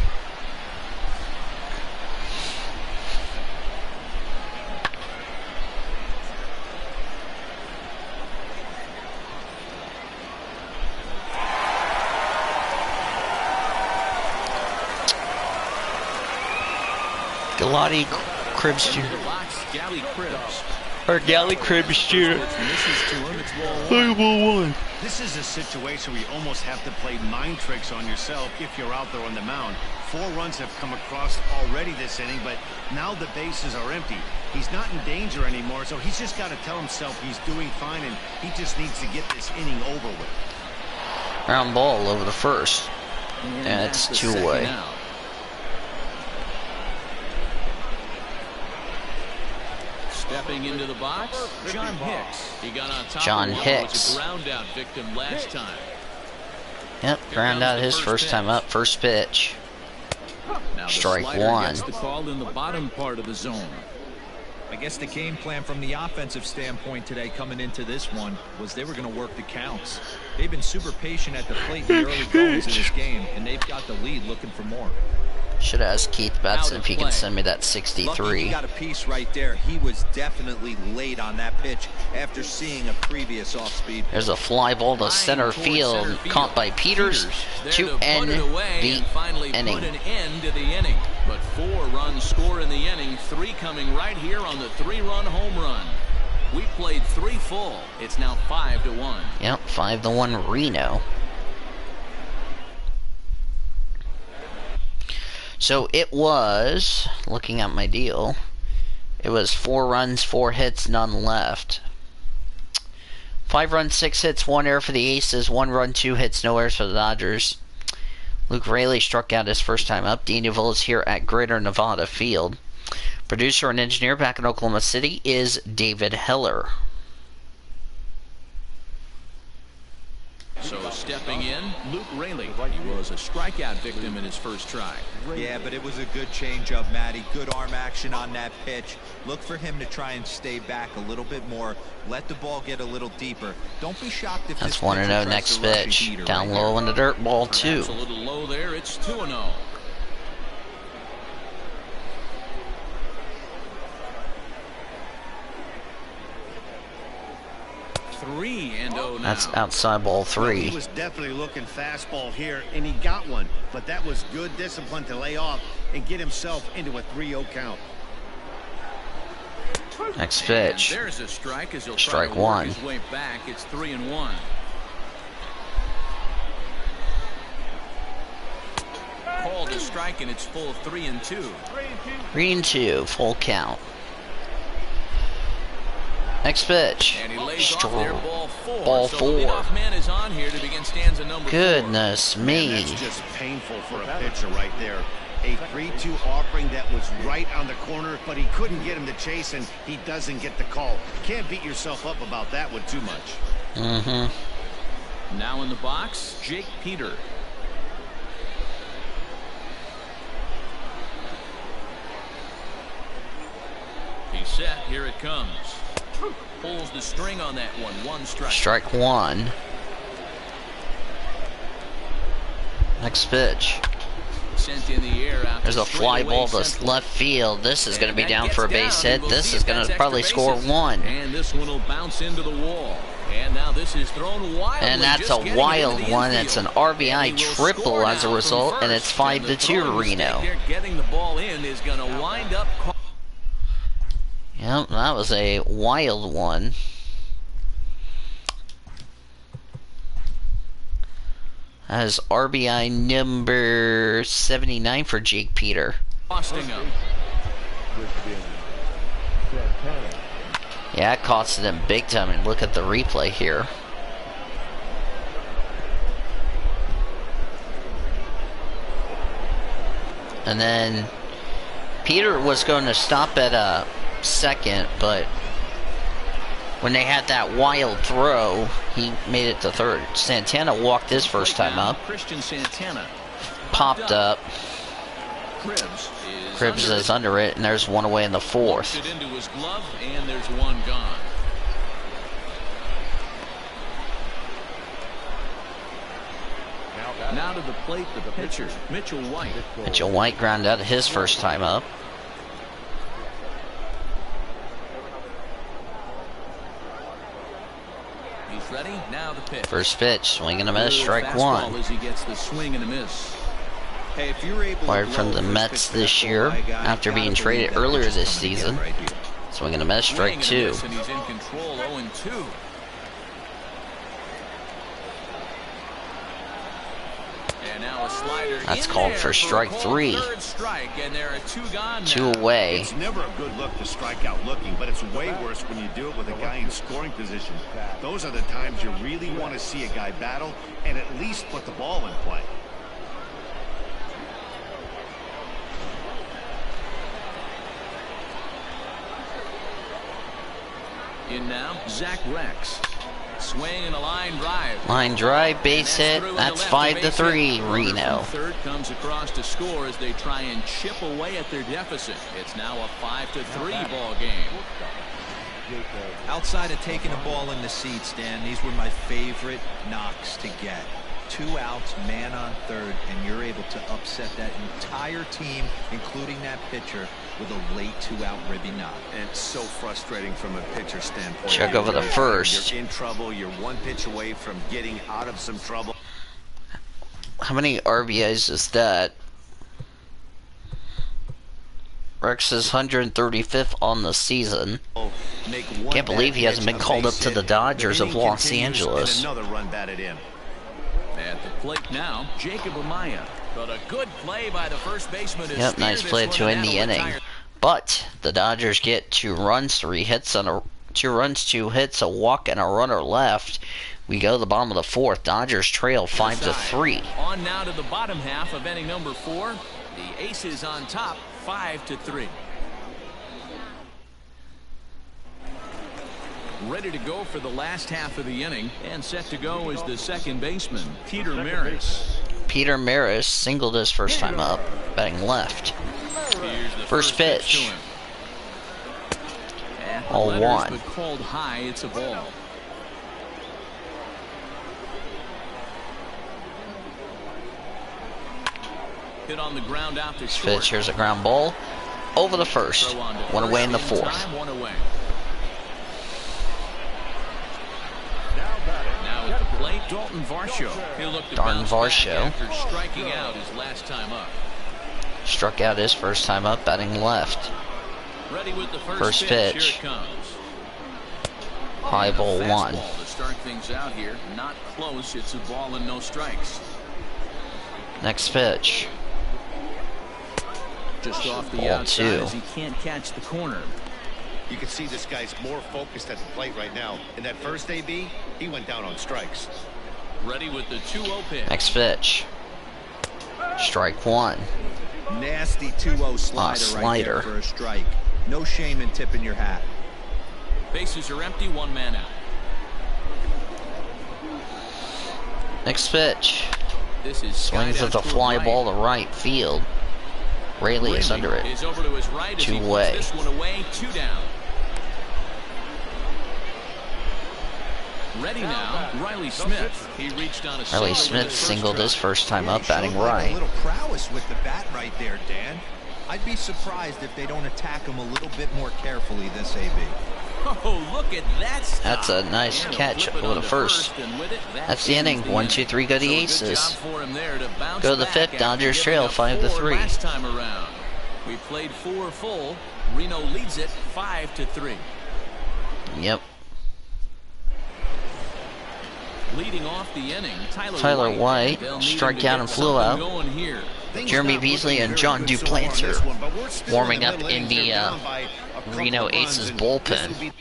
Galati Cribs Jr. Gally Cribs. Or Gally Cribs Jr. This is a situation where you almost have to play mind tricks on yourself if you're out there on the mound. 4 runs have come across already this inning, but now the bases are empty. He's not in danger anymore, so he's just got to tell himself he's doing fine, and he just needs to get this inning over with. Ground ball over the first. And it's 2 away. Stepping into the box, John Hicks. He got on top John of Hicks. a ground out victim last time. Yep, ground out his first time up. First pitch. Now the Strike slider 1. gets the call in the bottom part of the zone. I guess the game plan from the offensive standpoint today coming into this one was they were going to work the counts. They've been super patient at the plate in the early goings of this game, and they've got the lead looking for more. Should ask Keith Batson if he can send me that 63. Lucky he got a piece right there. He was definitely late on that pitch after seeing a previous off-speed. There's a fly ball to center field, caught by Peters to end the inning. Put an end to the inning. But 4 runs score in the inning, 3 coming right here on the 3-run home run. We played 3 full. It's now 5-1. Yep, 5-1 Reno. So it was, looking at my deal, it was 4 runs, 4 hits, none left. 5 runs, 6 hits, 1 error for the Aces, 1 run, 2 hits, no errors for the Dodgers. Luke Raley struck out his first time up. Dean Duvall is here at Greater Nevada Field. Producer and engineer back in Oklahoma City is David Heller. So stepping in, Luke Raley. He was a strikeout victim in his first try. Yeah, but it was a good changeup, Matty. Good arm action on that pitch. Look for him to try and stay back a little bit more. Let the ball get a little deeper. Don't be shocked if That's this 1-0 pitcher next tries to rush a pitch. heater Down right low here. in the dirt, ball 2. Perhaps a little low there. It's 2-0. Three and 0 now. That's outside ball 3. He was definitely looking fastball here, and he got one. But that was good discipline to lay off and get himself into a 3-0 count. Next pitch. And there's a strike as he'll Strike try to work 1. his way back. It's 3-1. Called a strike, and it's full 3-2. 3-2, full count. Next pitch. And he lays off there, ball 4. Ball so 4. the leadoff man is on here to begin stanza number 4. Goodness me. That's just painful for a pitcher right there. A 3-2 offering that was right on the corner, but he couldn't get him to chase, and he doesn't get the call. Can't beat yourself up about that one too much. Mm-hmm. Now in the box, Jake Peter. He's set. Here it comes. Pulls the string on that one. 1 strike. Strike 1. Next pitch. Sent in the air out. There's a fly ball to left field. This is going to be down for a base hit. This is going to probably score 1. And this one will bounce into the wall. And now this is thrown wildly. And that's a wild one. It's an RBI triple as a result, and it's 5-2 Reno. Getting the ball in is going to wind up. Yep, that was a wild one. That is RBI number 79 for Jake Peter. Costing him. Yeah, it costed him big time. And look at the replay here. And then Peter was going to stop at a second, but when they had that wild throw, he made it to third. Santana walked his first time up. Christian Santana Popped up. Cribbs is under it, and there's one away in the 4th. It into his glove, and there's one gone. Now to the plate, the pitcher, Mitchell White. Mitchell White grounded out his first time up. He's ready. Now the pitch. First pitch, swing and a miss, strike 1. As he gets the swing and a miss. Hey, if you're able Acquired from the Mets this year after being traded earlier this season. Swing and a miss, strike 2. And he's in control, 0-2. And now a slider. That's called for strike 3. Strike, and there are 2 gone. 2 away. It's never a good look to strike out looking, but it's way worse when you do it with a guy in scoring position. Those are the times you really want to see a guy battle and at least put the ball in play. In now, Zach Rex. Swing and a line drive. Line drive, base hit. That's 5-3 Reno. Third comes across to score as they try and chip away at their deficit. It's now a 5-3 ball game. Outside of taking a ball in the seats, Dan, these were my favorite knocks to get. 2 outs, man on third, and you're able to upset that entire team, including that pitcher, with a late 2-out ribby knock. And it's so frustrating from a pitcher standpoint. Check over the first. You're in trouble. You're 1 pitch away from getting out of some trouble. How many RBIs is that? Rex is 135th on the season. Can't believe he hasn't been called up to the Dodgers of Los Angeles. Another run batted in. At the plate now, Jacob Amaya. But a good play by the first baseman. Yep, nice play to end the inning. But the Dodgers get 2 runs, 2 hits, 2 hits, a walk, and a runner left. We go to the bottom of the 4th. Dodgers trail 5-3. On now to the bottom half of inning number 4. The Aces on top, 5-3. Ready to go for the last half of the inning, and set to go is the second baseman, Peter Maris. Peter Maris singled his first time up, batting left. First pitch. 0-1. But called high, it's a ball. Hit on the ground out to short. Pitch, here's a ground ball. Over the first. One away in the fourth. One away. Now at the plate, Dalton Varsho. He'll look to Dalton Varsho. after striking out his last time up. Struck out his first time up, batting left. Ready with the First pitch. Here it comes. High ball one. To start things out here, not close. It's a ball and no strikes. Next pitch. Just off the Ball outside two. as he can't catch the corner. You can see this guy's more focused at the plate right now. In that first AB, he went down on strikes. Ready with the 2-0 pitch. Next pitch. Strike one. Nasty 2-0 slider, right there for a strike. No shame in tipping your hat. Bases are empty, one man out. Next pitch. This is Swings at the fly ball to right field. Rayleigh is under it. Is over to his right as he puts Two-way. this one away, 2 down. Ready now, Riley Smith. He reached on a Riley single Smith with his singled first his first time up, He batting showed like right. a little prowess with the bat right there, Dan. I'd be surprised if they don't attack him a little bit more carefully this AB. Oh, look at that stop. That's a nice And catch flip it over the onto first. and with it, That's the inning. 1-2-3 go to the So a good Aces. job for him there to bounce Go to the back fifth. after Dodgers giving trail up 5-3. 4 last time around. We played 4 full. Reno leads it 5-3. Yep. Leading off the inning, Tyler White They'll need him struck to out get and flew out. something going here. Jeremy Beasley and John Duplantier warming up in the Reno Aces bullpen.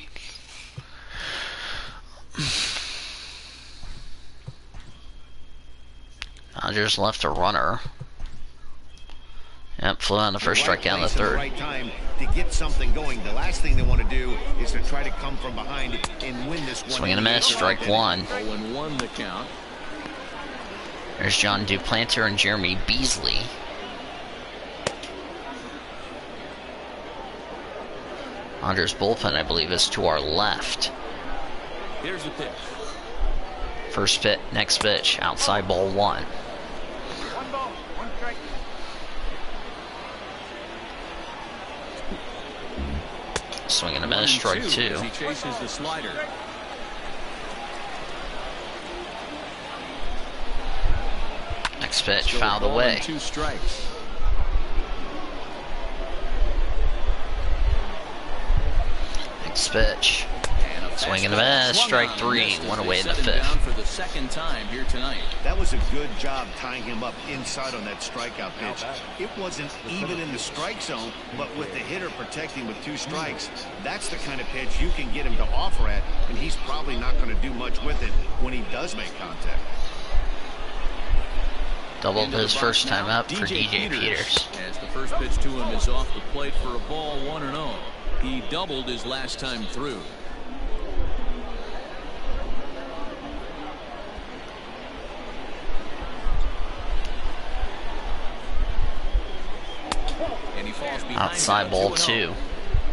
Dodgers left a runner. Yep, flew on the first strikeout in the third. Right time to get something going. The last thing they want to do is to try to come from behind and win this one. Swing and a miss, strike one. 0-1 the count. There's John Duplantier and Jeremy Beasley. Dodgers bullpen, I believe, is to our left. Here's the pitch. First pitch, next pitch, outside ball one. Swing and a miss, strike two. As he chases the slider. Next pitch, Still fouled ball away. and 2 strikes. Next pitch. And a Swing and a fastball miss, swung strike on, three, missed as one they away in the set him fifth. down for the second time here tonight. That was a good job tying him up inside on that strikeout pitch. It wasn't even in the strike zone, but with the hitter protecting with 2 strikes, that's the kind of pitch you can get him to offer at, and he's probably not going to do much with it when he does make contact. Doubled his first time up for DJ Peters. As the first pitch to him is off the plate for a ball, 1-0. He doubled his last time through. And he falls behind. Outside ball 2.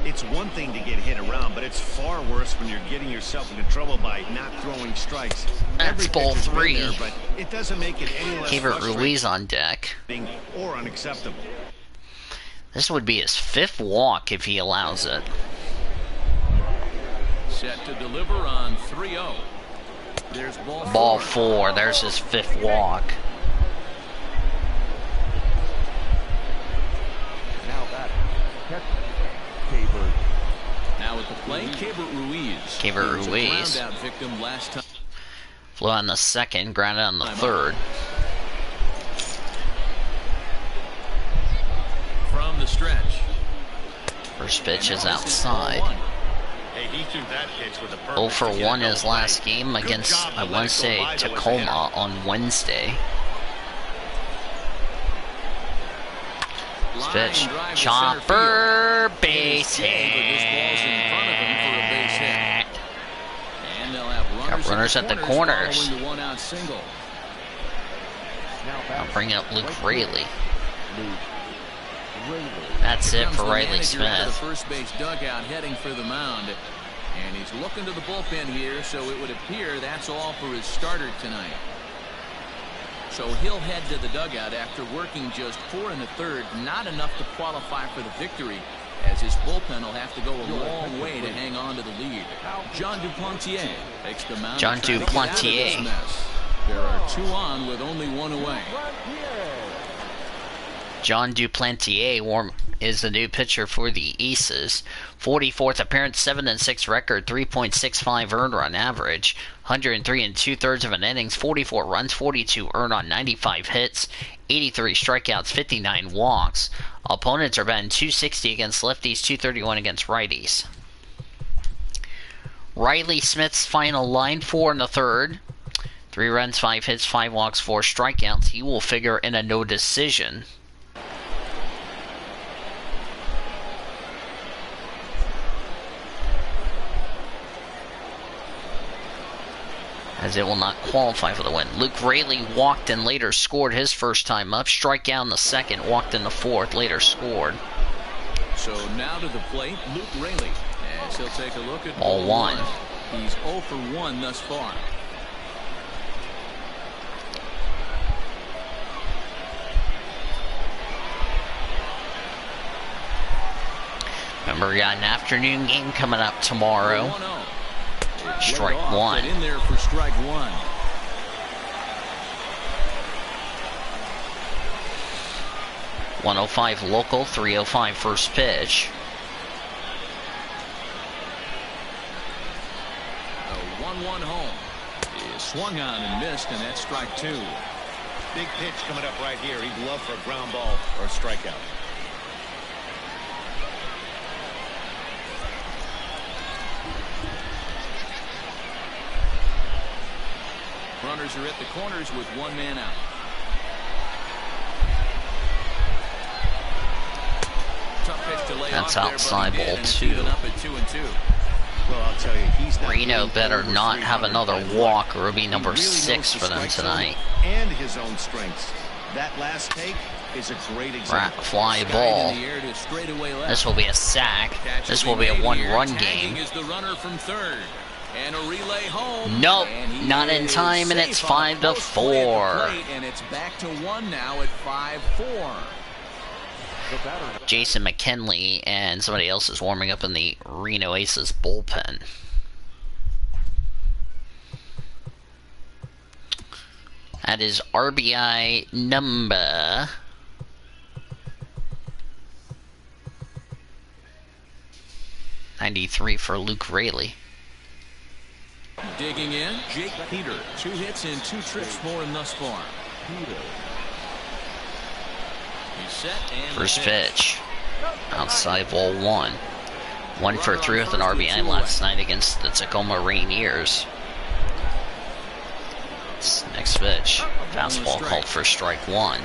It's one thing to get hit around, but it's far worse when you're getting yourself into trouble by not throwing strikes. That's ball pitch has been 3. there, but it doesn't make it any less Keibert frustrating Ruiz on deck. or unacceptable. This would be his 5th walk if he allows it. Set to deliver on 3-0. There's Ball 4. There's his 5th walk. Now at the plate, Keibert Ruiz. Keibert He was a Ruiz. ground-out victim last time. Flew on the second, grounded on the third. From the stretch. First pitch is outside. Hey, he threw that pitch with a perfect 0 for 1 get his no last play. game Good against, job to I let want it to go say, by. That was a Tacoma hitter. on Wednesday. Line Pitch, drive to center chopper, field. base This ball's in front of him for a base hit. hit. Runners at the corners. following the one-out single. I'll bring up Luke Raley. That's it for Riley Smith. The first base dugout heading for the mound. And he's looking to the bullpen here, so it would appear that's all for his starter tonight. So he'll head to the dugout after working just 4 1/3, not enough to qualify for the victory, as his bullpen will have to go a long way to hang on to the lead. John Duplantier takes the mound. John Duplantier. There are 2 on with only 1 away. John Duplantier is the new pitcher for the Aces. 44th appearance, 7-6 record, 3.65 earned run average, 103 2/3 of an innings, 44 runs, 42 earned on 95 hits, 83 strikeouts, 59 walks. Opponents are batting .260 against lefties, .231 against righties. Riley Smith's final line, 4 1/3. 3 runs, 5 hits, 5 walks, 4 strikeouts. He will figure in a no decision. As it will not qualify for the win. Luke Raley walked and later scored his first time up. Strikeout in the second, walked in the fourth, later scored. So now to the plate, Luke Raley. As he'll take a look at ball 1. He's 0 for 1 thus far. Remember, we got an afternoon game coming up tomorrow. Strike 1. In there for strike 1. .105 local, 3:05 first pitch. The 1-1 home is swung on and missed, and that's strike 2. Big pitch coming up right here. He'd love for a ground ball or a strikeout. Runners are at the corners with 1 man out. Tough pitch to lay That's off outside there, ball but 2. Up at 2-2. Well, I'll tell you, he's not Reno better not have another walk, or it'll be number 6 for them tonight. And his own strengths. That last take is a great example. Fly ball. This will be a sack. This will be a 1-run game. Is the runner from third. And a relay home. Nope, not in time, and it's 5-4. And it's back to 1 now at 5-4. Jason McKinley and somebody else is warming up in the Reno Aces bullpen. That is RBI number 93 for Luke Raley. Digging in, Jake Peter. 2 hits and 2 trips for him thus far. He's set and first pitch. Outside ball 1. 1 for 3 with an RBI last night against the Tacoma Rainiers. Next pitch. Fastball called for strike 1.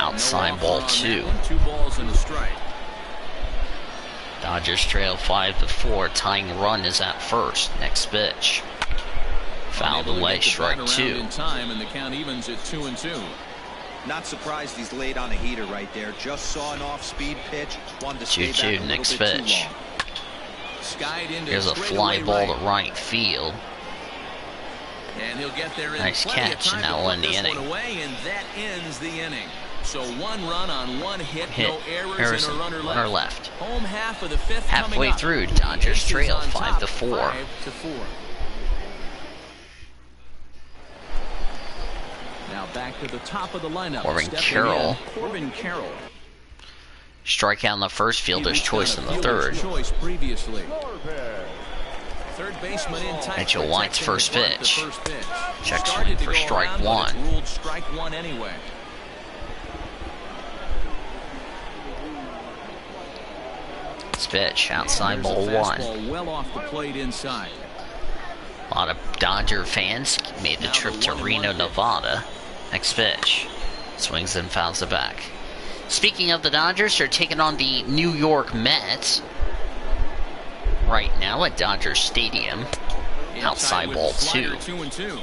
Outside ball 2. 2 balls and a strike. Dodgers trail 5-4. Tying run is at first. Next pitch. Fouled away, strike 2. In time, and the count evens at 2-2. Not surprised he's laid on a heater right there. Just saw an off-speed pitch. Wanted to stay back a 2-2. little Next bit too pitch. long. Skied into Here's a fly ball to right field. And he'll get there in nice catch, and that will end the inning. Away, and that ends the inning. So 1 run on 1 hit, no errors, Harrison, and a runner left. Home half of the 5th. Halfway through, Dodgers trail 5-4. 5-4. Now back to the top of the lineup. Corbin Carroll. Corbin Carroll. Strikeout in the first, fielder's choice in the third. Choice previously. Third baseman in tight. Mitchell White's first pitch. Check Started swing to for go strike around, but 1. it's ruled strike 1 anyway. This pitch, outside ball 1. Well off the plate inside. A lot of Dodger fans made the trip to Reno, Nevada. Next pitch. Swings and fouls it back. Speaking of the Dodgers, they're taking on the New York Mets right now at Dodger Stadium. Outside ball 2. 2-2.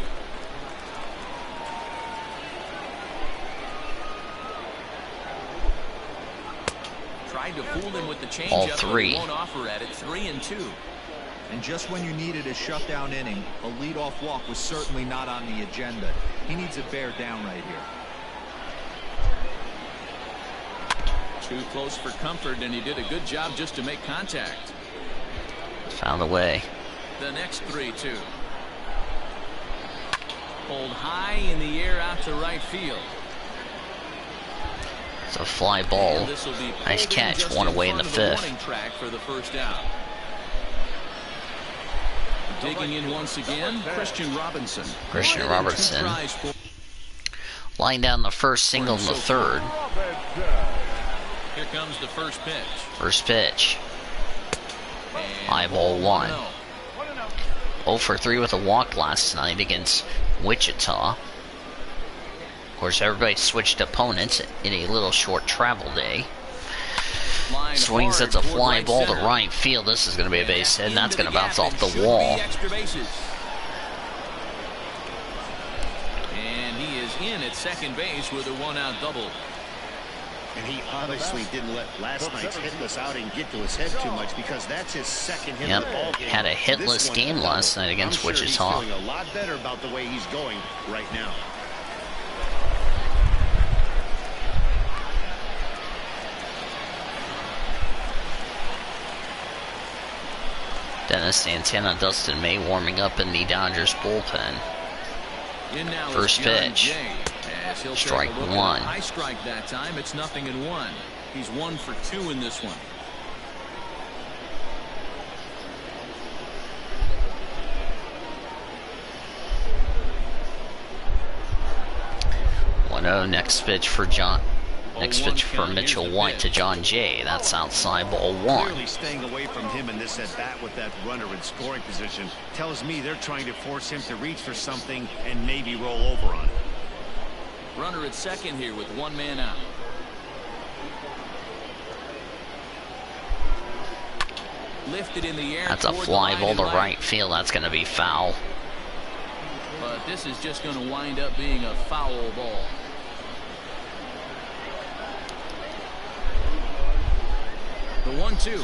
Tried to fool him with the change All up, 3. But won't offer at it. 3-2. And just when you needed a shutdown inning, a leadoff walk was certainly not on the agenda. He needs to bear down right here. Too close for comfort, and he did a good job just to make contact. Found a way. The next 3-2. Pulled high in the air out to right field. It's a fly ball. Nice catch. One away in the 5th. Track for the first out. Digging in once again, Christian Robinson. Christian Robertson. Lying down the first, single in the 3rd. Here comes the first pitch. First pitch. High ball 1. 0 for 3 with a walk last night against Wichita. Of course, everybody switched opponents in a little short travel day. Swings at the fly ball to right field. This is going to be a base hit, and that's going to bounce off the wall. And he is in at second base with a 1-out double. And he obviously didn't let last night's hitless outing get to his head too much, because that's his second hit of the ball game. Had a hitless game last night against Wichita. He's feeling a lot better about the way he's going right now. Dennis Santana, Dustin May warming up in the Dodgers bullpen. First pitch. Strike 1. High strike that time. It's 0-1. He's 1 for 2 in this one. 1-0. Next pitch for John. Next pitch for Mitchell White to John Jay. That's outside ball 1. Clearly staying away from him in this at bat with that runner in scoring position tells me they're trying to force him to reach for something and maybe roll over on it. Runner at second here with 1 man out. Lifted in the air. That's a fly ball to right field. That's going to be foul. But this is just going to wind up being a foul ball. The 1-2.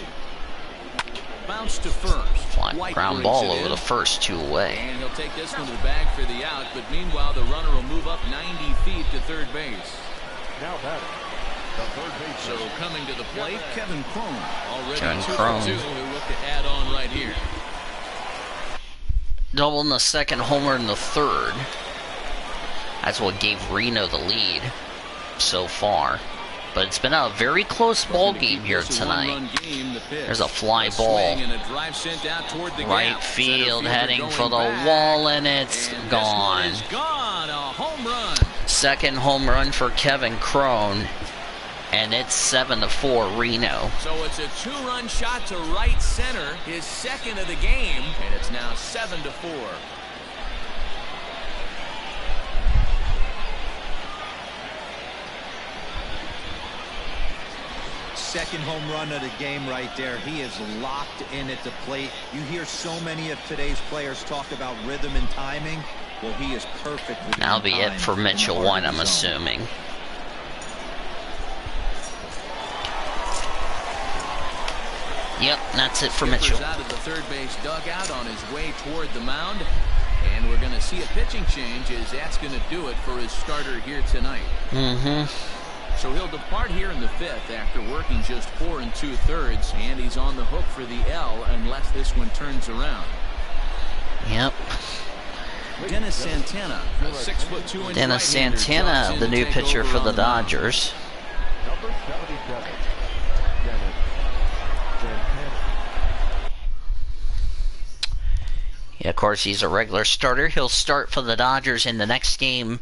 Bounce to first. Fly ground ball over the first, 2 away. And he'll take this one to the bag for the out, but meanwhile the runner will move up 90 feet to third base. Now batting, the third base. So coming to the plate, Kevin Crone. Already Kevin 2 Crone. for 2. He'll look to add on right here. Double in the 2nd, homer in the 3rd. That's what gave Reno the lead so far. But it's been a very close ball game here tonight. There's a fly ball. Right field heading for the wall, and it's gone. Second home run for Kevin Crone. And it's 7-4 Reno. So it's a 2-run shot to right center, his second of the game, and it's now 7-4. Second home run of the game right there. He is locked in at the plate. You hear so many of today's players talk about rhythm and timing. Well, he is perfect. That'll be it for Mitchell White, I'm assuming. Yep, that's it for Mitchell. Out of the third base dugout on his way toward the mound. And we're going to see a pitching change, as that's going to do it for his starter here tonight. So he'll depart here in the 5th after working just 4 2/3, and he's on the hook for the L unless this one turns around. Yep. Dennis Santana, a 6'2" Dennis Santana, the new pitcher for the Dodgers. Number 77, Dennis Santana. Yeah, of course, he's a regular starter. He'll start for the Dodgers in the next game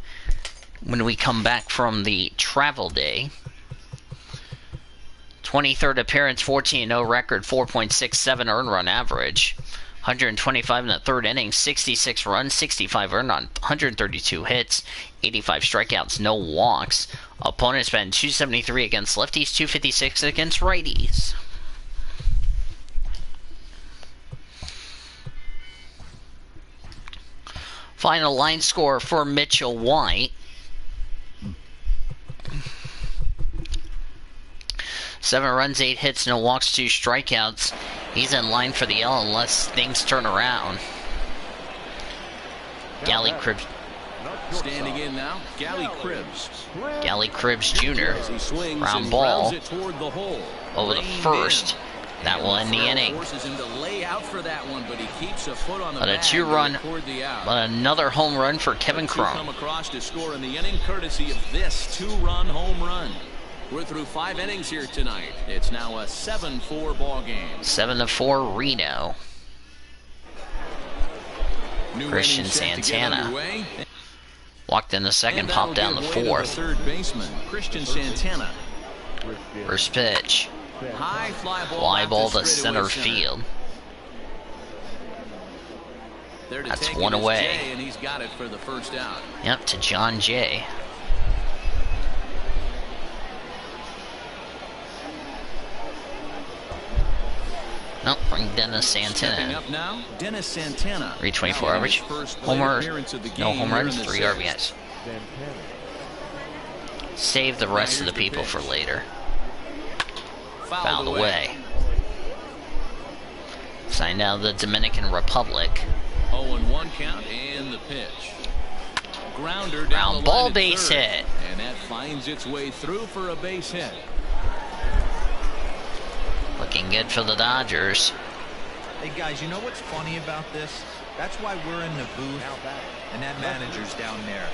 when we come back from the travel day. 23rd appearance, 14-0 record, 4.67 earned run average. 125 in the third inning, 66 runs, 65 earned on 132 hits, 85 strikeouts, no walks. Opponents batting .273 against lefties, .256 against righties. Final line score for Mitchell White. 7 runs, 8 hits, no walks, 2 strikeouts. He's in line for the L unless things turn around. Gally Cribs. Standing in now, Gally Cribs. Gally Cribs Jr. Round ball over the first. That will end the inning. But a 2-run, but another home run for Kevin Crum. Come across to score in the inning, courtesy of this 2-run home run. We're through 5 innings here tonight. It's now a 7-4 ball game. 7-4 Reno. Christian Santana walked in the second, popped down the fourth. Third baseman Christian Santana. First pitch. High Fly ball to center field. That's one away. And he's got it for the first out. Yep, to John Jay. Nope, bring Dennis Santana. Up now, Dennis Santana. 324 average. Homer, no home runs, 3 RBIs. Save the rest of the people for later. Fouled away. Signed out of the Dominican Republic. 0-1 count and the pitch. Grounder down Ground ball, base hit. And that finds its way through for a base hit. Looking good for the Dodgers. Hey guys, you know what's funny about this? That's why we're in the booth and that manager's down there.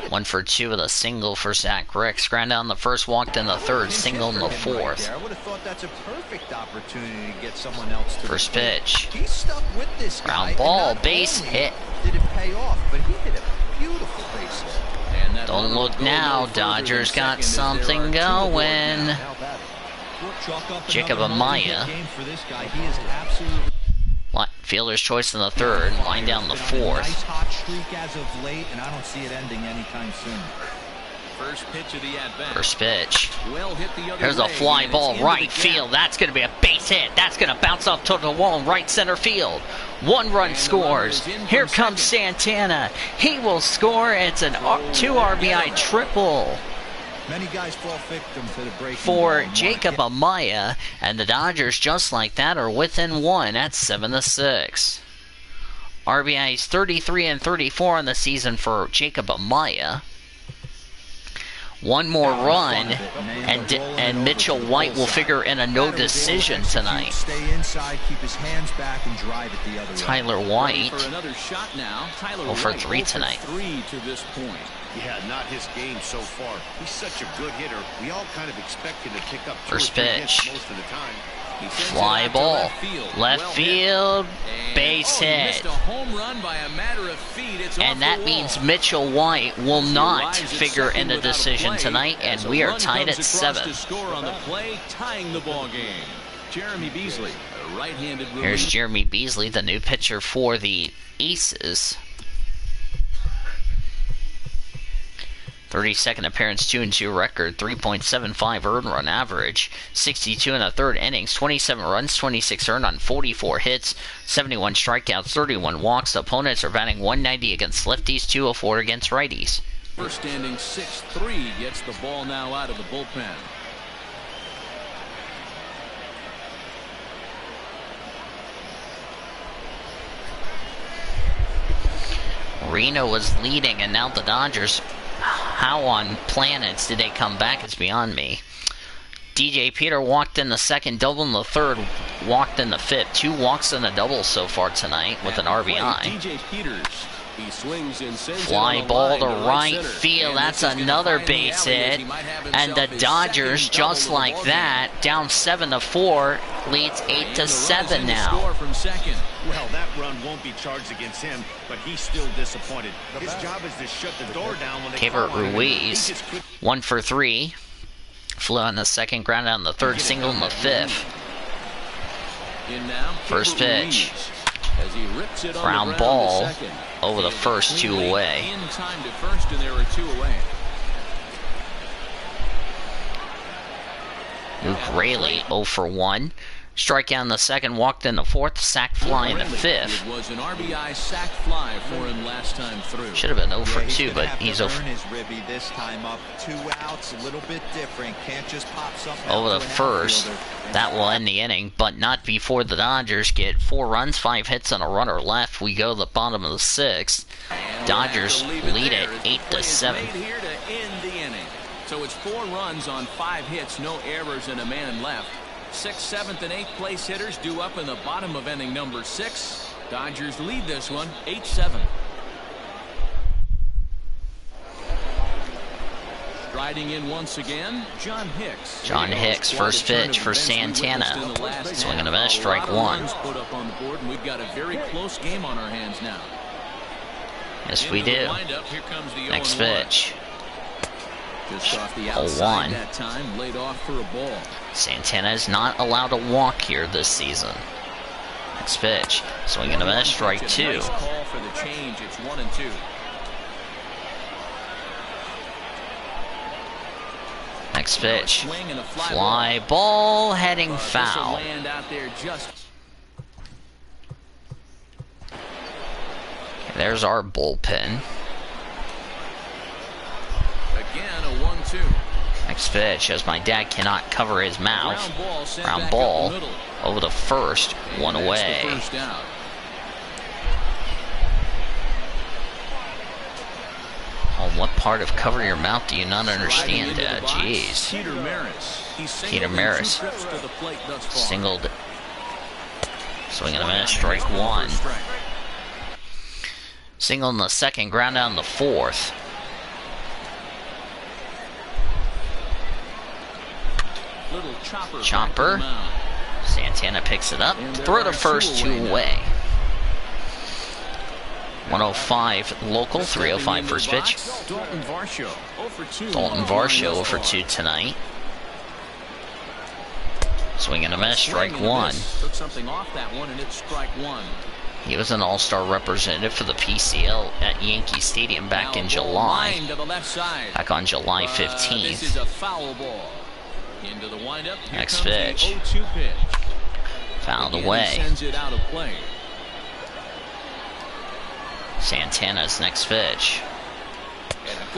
1 for 2 with a single for Zach Ricks. Ground down the first, walked in the third, single in the fourth. I would have thought that's a perfect opportunity to get someone else to first pitch. He's stuck with this guy. Ground ball, base hit. Did it pay off? But he hit a beautiful base hit. Don't look now, Dodgers got something going. Jacob Amaya. Fielder's choice in the third, line down the fourth. Nice hot streak as of late, and I don't see it ending anytime soon. First pitch of the at-bat. First pitch. Well hit the other Here's a way, fly ball right the field. That's going to be a base hit. That's going to bounce up to the wall in right center field. 1 run scores. Here comes Santana. He will score. It's an 2 RBI triple. Many guys fall victim to the breaking For ball. Jacob Amaya, and the Dodgers, just like that, are within 1 at 7-6. RBIs 33 and 34 on the season for Jacob Amaya. 1 more run, and Mitchell White will figure in a no decision tonight. Stay inside, keep his hands back, and drive it the other way. Tyler White, For another shot now. Tyler 0 for White, 3 0 for tonight. 3 to this point. Yeah, not his game so far. He's such a good hitter. We all kind of expect him to pick up 2 First or 3 hits pitch. most of the time. He sends it Fly out to ball, left left field. field, And, base he hit. missed a home run by a matter of feet. It's And off that the means wall. Mitchell White will He not arrives at figure second in a without decision play tonight, and as a we are run tied at comes across 7. to score on the play, tying the ball game. Jeremy Beasley, a right-handed reliever. Here's Jeremy Beasley, the new pitcher for the Aces. 32nd appearance, 2-2 record, 3.75 earned run average, 62 in the third innings, 27 runs, 26 earned on 44 hits, 71 strikeouts, 31 walks. Opponents are batting .190 against lefties, .204 against righties. First standing 6-3 gets the ball now out of the bullpen. Reno was leading, and now the Dodgers. How on planets did they come back? It's beyond me. DJ Peter walked in the second, double in the third, walked in the fifth. 2 walks and a double so far tonight with an RBI. DJ Peters. He swings and sends Fly ball to right center. field. And That's this is another behind the base alley as hit. he might have And the himself his Dodgers, second just double of the like ball that, down 7-4, leads game. And the 8-7 runners in to now. score from second. Well, that run won't be charged against him, but he's still disappointed. His job is to shut the door down when they Cabert call on him. Ruiz, He just couldn't 1 for 3. Flew on the second, ground out in the third, single in the fifth. In now, First Cabert pitch. Ruiz. as he rips it on Ground the ground ball to second. over the first, 2 away. In time to first, and there were 2 away. Luke Raley 0 for 1. Strikeout in the second, walked in the fourth, sack fly in the fifth. It was an RBI sack fly for him last time through. Should have been 0 for 2, but he's 0 for his ribby this time up. 2 outs, a little bit different. Can't just pop something over out the to an first. outfielder. That will end the inning, but not before the Dodgers get 4 runs, 5 hits, and a runner left. We go to the bottom of the 6th. Dodgers lead it 8-7. Here to end the inning. So it's 4 runs on 5 hits, no errors, and a man left. 6th, 7th, and 8th place hitters due up in the bottom of inning number 6. Dodgers lead this one 8-7. Riding in once again, John Hicks. John Hicks, first pitch for Santana. Swing and a miss, strike 1. Put up on the board, and we've got a very close game on our hands now. Yes, we do. Next pitch. Just off the 0-1. outside that time, laid off for a ball. Santana is not allowed to walk here this season. Next pitch. Swing and a miss, strike 2. Nice call for the change. It's 1-2. Next pitch. Fly ball heading foul. Land out there just. There's our bullpen. Again, a 1-2. Next pitch, as my dad cannot cover his mouth. Ground ball over the first, 1 away. Oh, what part of cover your mouth do you not understand, Dad? Jeez. Peter Maris singled. Swing and a miss, strike 1. Single in the second, ground out in the fourth. Chopper. Santana picks it up. Throw to first, 2 away. 105 local, 305 first pitch. Dalton Varsho 0 for 2 tonight. Swing and a miss, strike 1. Took something off that one, and it's strike 1. He was an all-star representative for the PCL at Yankee Stadium back in July. Back on July 15th. This is a foul ball. Into the windup. Next pitch. 0-2 pitch. Fouled away. Sends it out of play. Santana's next pitch.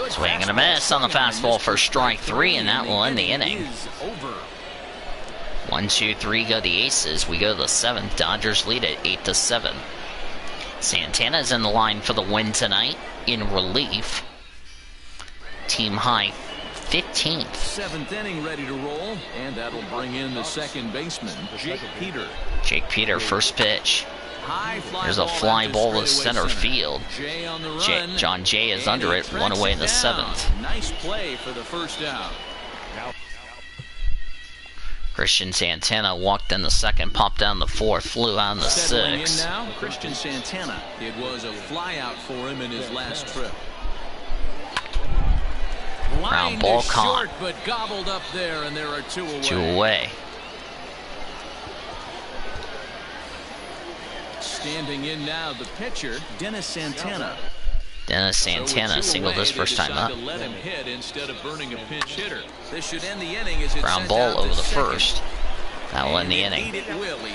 Swing and a miss on the fastball for strike 3, and that will end the inning. 1, 2, 3 go the Aces. We go to the 7th. Dodgers lead it 8-7. Santana's in the line for the win tonight in relief. Team high 15th. 7th inning ready to roll, and that'll bring in the second baseman, Jake Peter. Jake Peter, first pitch. There's a fly ball to center field. John Jay is under it, 1 away in the 7th. Nice play for the first out. Christian Santana walked in the second, popped down the 4th, flew out in the 6th. Now, Christian Santana. It was a fly out for him in his last trip. Ground ball caught. Short, but gobbled up there, and there are 2 away. 2 away. Standing in now, the pitcher, Dennis Santana. Dennis Santana singled his first time up. Let him hit instead of burning a pinch hitter. This should end the inning as it Ground ball over the first. That will end the inning.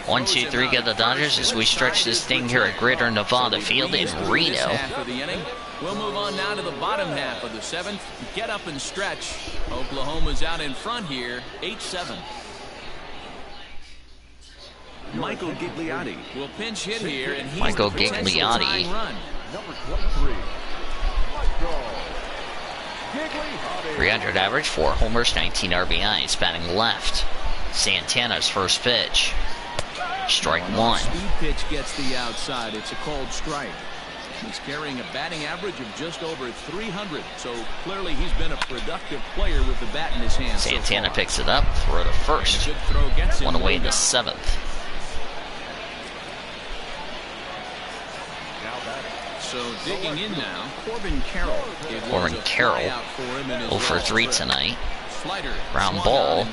1, 2, 3 go the Dodgers as we stretch this thing here at Greater Nevada Field in Reno. We'll move on now to the bottom half of the 7th. Get up and stretch. Oklahoma's out in front here, 8-7. Michael Gigliotti will pinch hit here, and he's Michael the potential Gigliotti. tying run. Number 23, Michael Gigliotti. 300 average, 4 homers, 19 RBIs, batting left. Santana's first pitch. Strike 1. Speed pitch gets the outside. It's a called strike. He's carrying a batting average of just over 300, so clearly he's been a productive player with the bat in his hand. Santana picks it up, throw to first. 1 away in the 7th. So digging in now, Corbin Carroll. Corbin Carroll, 0 for 3 tonight. Ground ball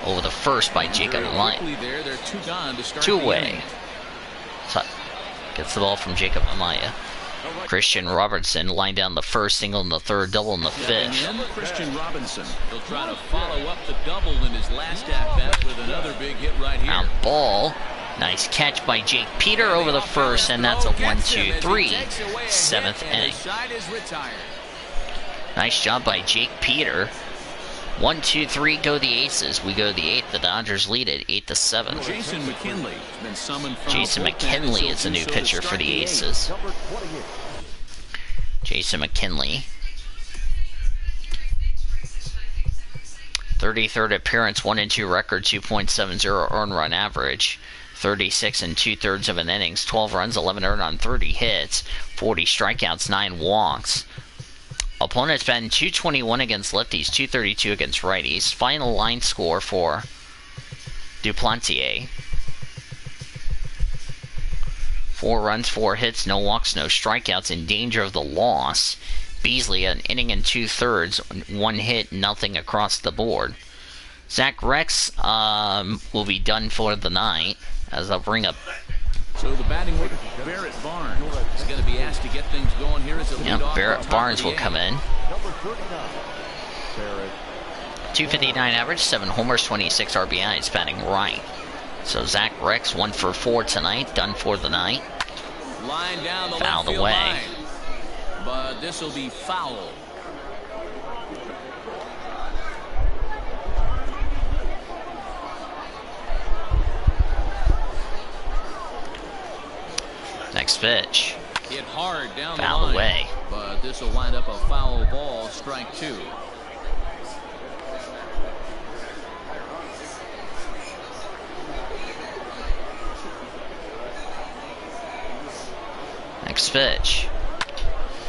over the first by Jacob Light. 2 away. Gets the ball from Jacob Amaya. Christian Robertson line down the first, single in the third, double in the fifth. Christian Robinson. He'll try to follow up the double in his last at-bat with another big hit right here. Ground ball. Nice catch by Jake Peter over the first, and that's a 1-2-3, seventh inning. Nice job by Jake Peter. 1-2-3 go the Aces. We go the eighth. The Dodgers lead it 8-7. Jason McKinley has been summoned from Jason McKinley is the new pitcher for the Aces. Jason McKinley. 33rd appearance, 1-2 record, 2.70 earned run average. 36 2/3 of an innings, 12 runs, 11 earned on 30 hits, 40 strikeouts, 9 walks. Opponent's batting .221 against lefties, .232 against righties. Final line score for Duplantier: 4 runs, 4 hits, no walks, no strikeouts, in danger of the loss. Beasley, an inning and 2/3, 1 hit, nothing across the board. Zach Rex will be done for the night, as I'll bring up. So the batting order, Barrett Barnes is going to be asked to get things going here as a leadoff. Barrett Barnes will come in. Number 39, Barrett. 259 average, 7 homers, 26 RBIs, batting right. So Zach Rex 1 for 4 tonight, done for the night. Line down the Fouled left field away. line. But this will be foul. Next pitch. Hit hard down Foul the line. away. But this will wind up a foul ball, strike 2. Next pitch.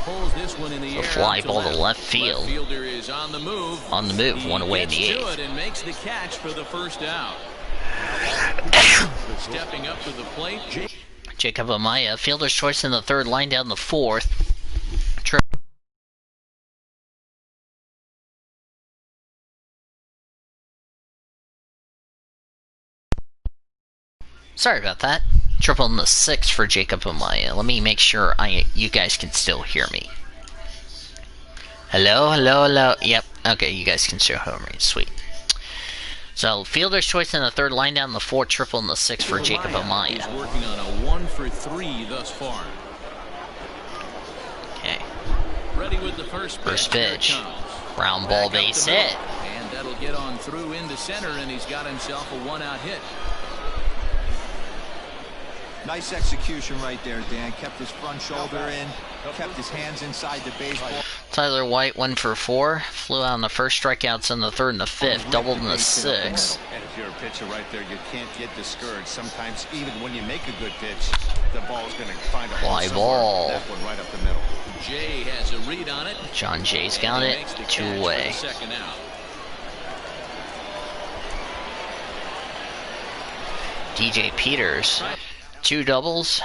Pulls this one in the A air fly out to ball to left Left field. fielder is on the move. On the move, He one away in gets the to eighth. it and makes the catch for the first out. Stepping up to the plate. Jacob Amaya, fielder's choice in the third, line down the fourth. Sorry about that. Triple in the sixth for Jacob Amaya. Let me make sure you guys can still hear me. Hello, hello, hello. Yep. Okay, you guys can still hear me. Sweet. So, fielder's choice in the third, line down the fourth, triple in the sixth for Jacob Amaya. He's working on a 1 for 3 thus far. Okay. Ready with the first pitch. First Here it pitch. comes. Round ball, Back up base the middle. hit. And that'll get on through into center, and he's got himself a 1-out hit. Nice execution right there, Dan. Kept his front shoulder in, kept his hands inside the baseball. Tyler White 1 for 4. Flew out in the first, strikeouts in the third and the fifth, doubled in the sixth. And if you're a pitcher right there, you can't get discouraged. Sometimes even when you make a good pitch, the ball's going to find a Fly hole ball. somewhere. That one right up the middle. Jay has a read on it. John Jay's got And he it. makes the 2 catch for away. the second out. DJ Peters, 2 doubles,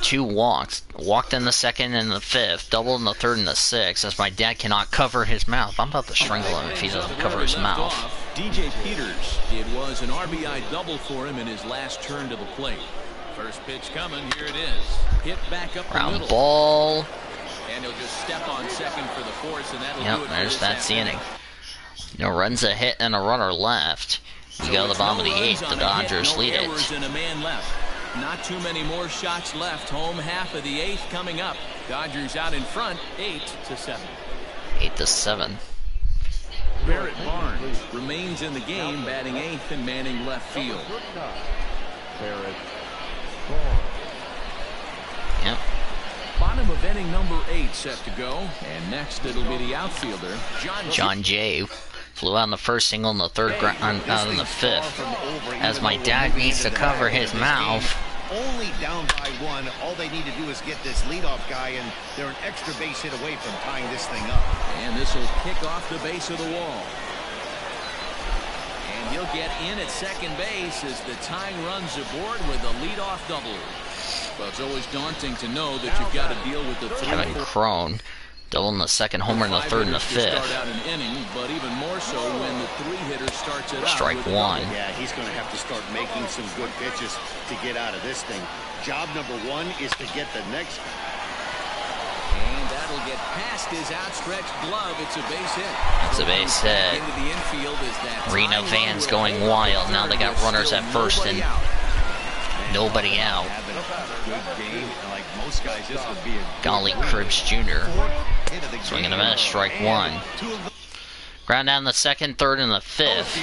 2 walks. Walked in the second and the fifth, doubled in the third and the sixth, as my dad cannot cover his mouth. I'm about to strangle him if he doesn't cover his Left mouth. off, DJ Peters. It was an RBI double for him in his last turn to the plate. First pitch coming. Here it is. Hit back up the Round middle. ball. And he'll just step on second for the force, and that'll do Yep, it for there's this that's the half inning. No runs, a hit, and a runner left. We go to the bottom of the eighth. The Dodgers lead it. And a man left. Not too many more shots left. Home half of the eighth coming up. Dodgers out in front, 8-7. 8-7. Barrett Barnes remains in the game, batting eighth and manning left field. Barrett Barnes. Yep. Bottom of inning number 8 set to go. And next it'll be the outfielder, John Jay flew out in the first, single in the third, out in the fifth. As my dad needs to cover his mouth. Only down by 1. All they need to do is get this leadoff guy, and they're an extra base hit away from tying this thing up. And this will kick off the base of the wall. And he'll get in at second base as the tying runs aboard with a leadoff double. Well, it's always daunting to know that you've got to deal with the Kevin 3-4. Crone Double in the second, homer in the third and the fifth. Start out an inning, but even more so when the three-hitter starts it Strike out. one. Yeah, he's going to have to start making some good pitches to get out of this thing. Job number one is to get the next. And that'll get past his outstretched glove. It's a base hit. It's a base hit. Into the infield is that Reno fans going wild. Now they got runners at first and nobody out. Having a good game, like most guys, this would be a Golly Cribbs Jr. Swinging a miss, strike one. Ground down the second, third, and the fifth.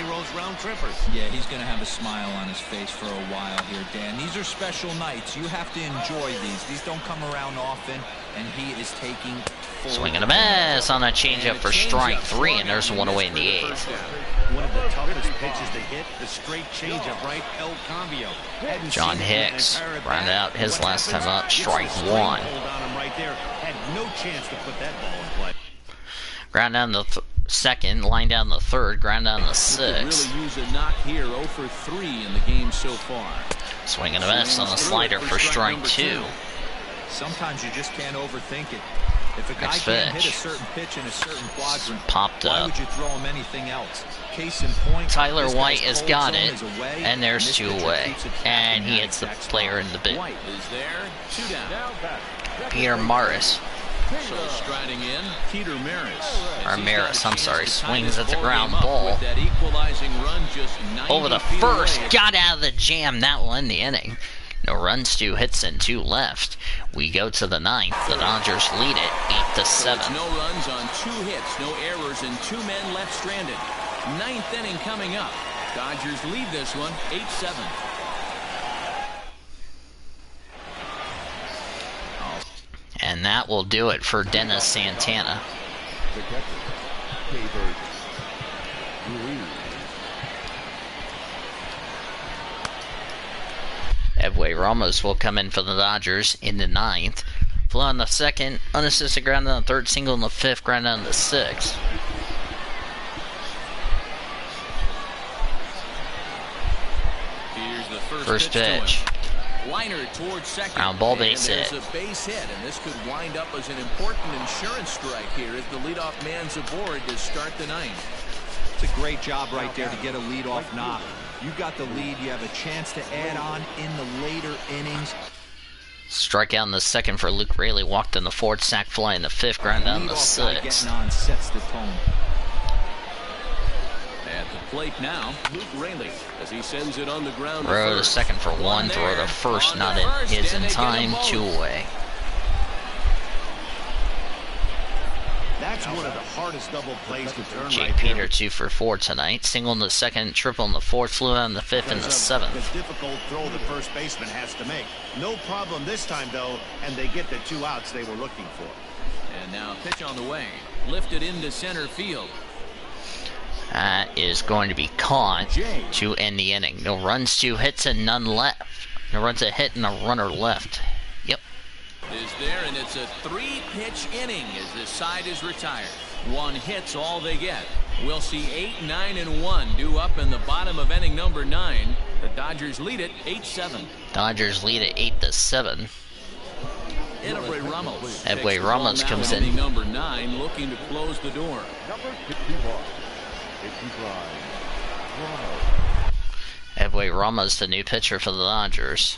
Yeah, he's going to have a smile on his face for a while here, Dan. These are special nights. You have to enjoy these. These don't come around often, and he is taking full. Swinging a miss on a changeup for strike three, and there's one away in the eighth. One of the toughest pitches to hit, the straight changeup, right? El Cambio. John Hicks rounded out his last time up, strike one. Hold on him right there. Had no chance to put that ball in play. Ground down the second, line down the third, ground down the sixth. Really use a knock here, 0 for 3 in the game so far. Swinging a miss on the slider for strike two. Sometimes you just can't overthink it. If a guy Next can't pitch. hit a certain pitch in a certain quadrant, Popped why up. would you throw him anything else? Case in point, Tyler this White guy's has cold got zone it, is away, and there's this two pitcher away. keeps attacking And he that hits the exact spot. player in the bit. White is there, 2 down. Peter Maris. So striding in, Peter Maris. Or Maris, I'm sorry, swings at the ground ball. That equalizing run just 90 Over the feet first, away. got out of the jam. That will end the inning. No runs, 2 hits, and 2 left. We go to the ninth. The Dodgers lead it 8-7. So it's no runs on 2 hits, no errors, and 2 men left stranded. Ninth inning coming up. Dodgers lead this one 8-7. And that will do it for Dennis Santana. The catcher, Caber Ruiz. Edway Ramos will come in for the Dodgers in the ninth. Flew on the second, unassisted ground on the third, single in the fifth, ground on the sixth. Here's the First to him. pitch. Liner towards second. Ground ball, And base there's hit. a base hit, and this could wind up as an important insurance strike here as the leadoff man's aboard to start the ninth. It's a great job right there to get a leadoff knock. You got the lead. You have a chance to add on in the later innings. Strikeout in the second for Luke Raley. Walked in the fourth, sack fly in the fifth, ground down the Leadoff guy sixth. getting on sets the tone. At the plate now, Luke Raley as he sends it on the ground. to Throw to first. second for one, throw to first, On not to in first, his and in they get time, them 2 both. away. That's one of the hardest double plays to turn Jake right Peter there. 2 for 4 tonight. Single in the second, triple in the fourth, flew on the fifth and the Because of seventh. The difficult throw the first baseman has to make. No problem this time, though, and they get the 2 outs they were looking for. And now pitch on the way. Lifted into center field. That is going to be caught to end the inning. No runs, 2 hits, and none left. No runs, a hit, and a runner left. Yep. Is there, and it's a 3-pitch inning as this side is retired. 1 hit's all they get. We'll see 8, 9, and 1 due up in the bottom of inning number 9. The Dodgers lead it 8-7. Dodgers lead at 8-7. Edway Ramos. Edway takes the ball Ramos now comes in in. inning number 9, looking to close the door. Number 51, Pitching line, Ramos. Edway Ramos, the new pitcher for the Dodgers.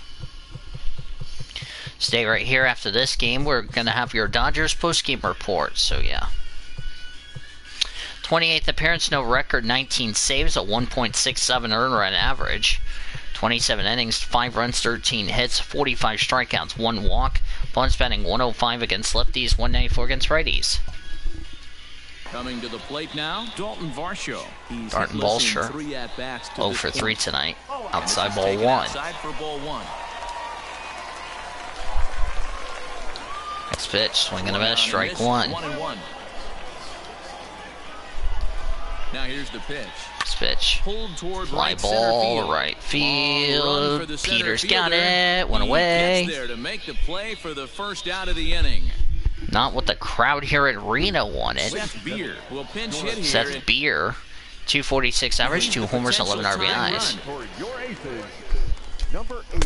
Stay right here after this game. We're going to have your Dodgers post-game report, so yeah. 28th appearance, no record, 19 saves, a 1.67 earned run average. 27 innings, 5 runs, 13 hits, 45 strikeouts, 1 walk. Opponents batting 105 against lefties, 194 against righties. Coming to the plate now, Dalton Varsho. He's Dalton hitless in Varsho. 3 at-bats to 0 this for 3 point. tonight. And Outside this is ball taken 1. Outside for ball 1. Next pitch, swing and a One miss, out and strike missed, 1. 1-1. Now here's the pitch. Next pitch. Pulled toward Fly right center ball, field. right Long run field. for the center Peters got fielder. it. Went He away. gets there to make the play for the first out of the inning. Not what the crowd here at Reno wanted. Seth Beer will pinch hit here. Seth Beer, 246 average, 2 homers, 11 Potential tying RBIs. run. For your aces, number 8,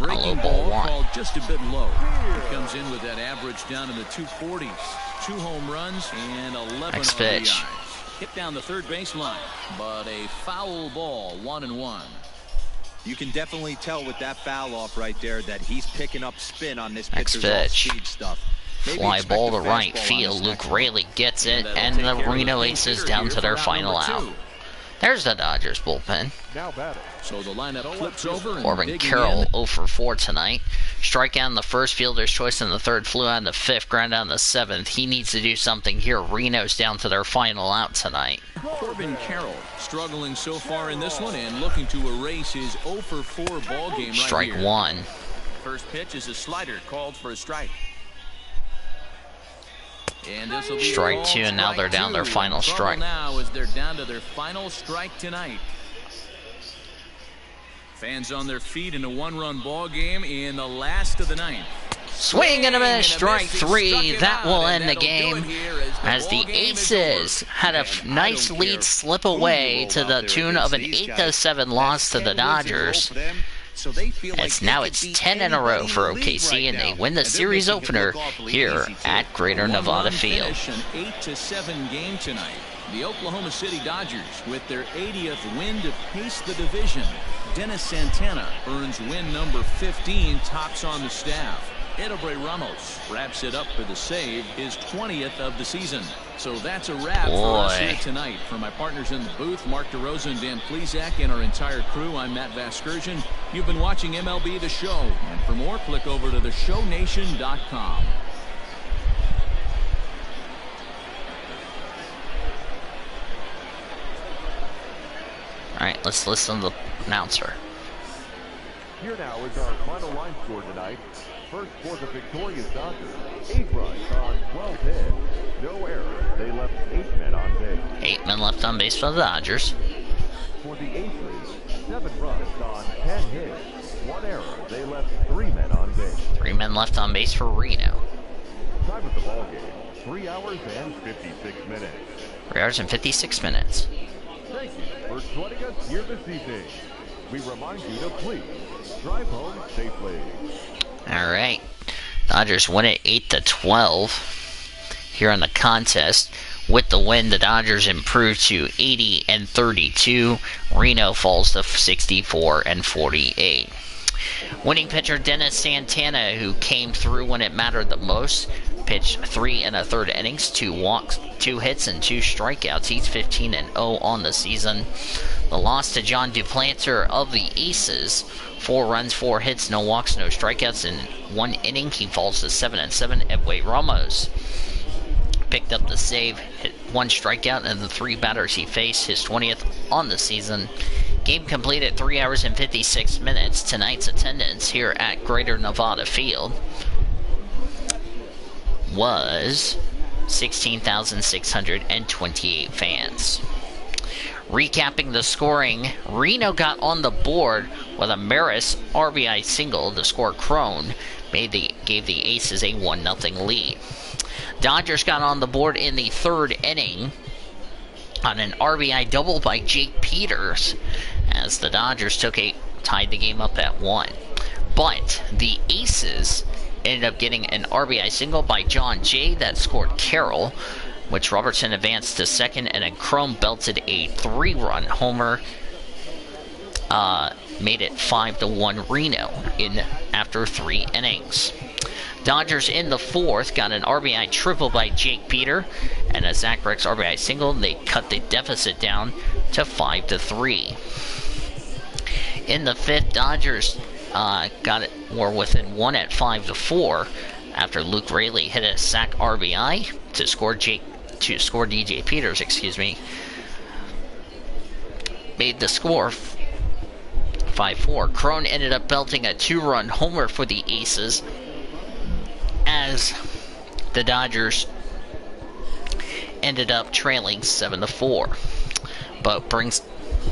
breaking ball ball one. called just a bit low. He comes in with that average down in the 240s. 2 home runs and 11 Next pitch. RBIs. Hit down the third baseline, but a foul ball, 1-1. You can definitely tell with that foul off right there that he's picking up spin on this Next pitcher's pitch. off-speed stuff. Maybe Fly expect ball a to right fastball on field. this Luke next one. Raley gets it, That'll and take the care of Reno the Aces pinch down hitter to their here for final out out. number 2. There's the Dodgers bullpen. Now batting. So the lineup flips over and Corbin digging Carroll in. 0 for 4 tonight. Strikeout in the first, fielder's choice in the third, flew out in the fifth, ground out in the seventh. He needs to do something here. Reno's down to their final out tonight. Corbin Carroll struggling so far in this one and looking to erase his 0 for 4 ball game right Strike here. 1. First pitch is a slider called for a strike. And this will be Strike called 2, and now strike they're down 2. their final In trouble strike. now as they're down to their final strike tonight. Fans on their feet in a 1-run ball game in the last of the ninth. Swing and a miss, strike He 3. struck him That out, will and end the that'll do game it here as the ball game is Aces over. had a And nice I don't lead care slip who you away roll to out the there tune of an against these 8-7 guys. loss to That's the 10 wins in a row Dodgers. for them, so they feel like they Now can it's beat 10 in a row anybody for in the league OKC, right and they now. win the And they're series making it opener look awfully here easy, too. at Greater One-run Nevada Field. finish, an 8-7 game tonight. The Oklahoma City Dodgers, with their 80th win to pace the division. Dennis Santana earns win number 15, tops on the staff. Edelbray Ramos wraps it up for the save, his 20th of the season. So that's a wrap for us Boy. here tonight. For my partners in the booth, Mark DeRosa and Dan Plezak, and our entire crew, I'm Matt Vasgersian. You've been watching MLB The Show. And for more, click over to theshownation.com. Alright, let's listen to the announcer. Here now is our final line score tonight. First for the victorious Dodgers. 8 runs on 12 hits. No errors. They left 8 men on base. 8 men left on base for the Dodgers. For the Aces, 7 runs on 10 hits. 1 error. They left 3 men on base. 3 men left on base for Reno. Time of the ball game, 3 hours and 56 minutes. 3 hours and 56 minutes. Thank you for joining us here this evening. We remind you to please drive home safely. Alright. Dodgers win it 8-12 here in the contest. With the win, the Dodgers improve to 80-32. Reno falls to 64-48. Winning pitcher Dennis Santana, who came through when it mattered the most, pitched 3 1/3 innings, 2 walks, 2 hits, and 2 strikeouts. He's 15-0 on the season. The loss to John Duplanter of the Aces, 4 runs, 4 hits, no walks, no strikeouts in 1 inning. He falls to 7-7. Edelbray Ramos picked up the save, hit 1 strikeout, and the 3 batters he faced, his 20th on the season. Game completed 3 hours and 56 minutes. Tonight's attendance here at Greater Nevada Field was 16,628 fans. Recapping the scoring, Reno got on the board with a Maris RBI single to score Crone, gave the Aces a 1-0 lead. Dodgers got on the board in the 3rd inning on an RBI double by Jake Peters, as the Dodgers tied the game up at 1. But the Aces ended up getting an RBI single by John Jay that scored Carroll, which Robertson advanced to second, and then Crone belted a 3-run homer, made it 5-1 Reno after 3 innings. Dodgers in the 4th got an RBI triple by Jake Peter and a Zach Rex RBI single. They cut the deficit down to 5-3. In the 5th, Dodgers were within 1 at 5-4 after Luke Raley hit a sac RBI to score DJ Peters, made the score 5-4. Crone ended up belting a 2-run homer for the Aces as the Dodgers ended up trailing 7-4.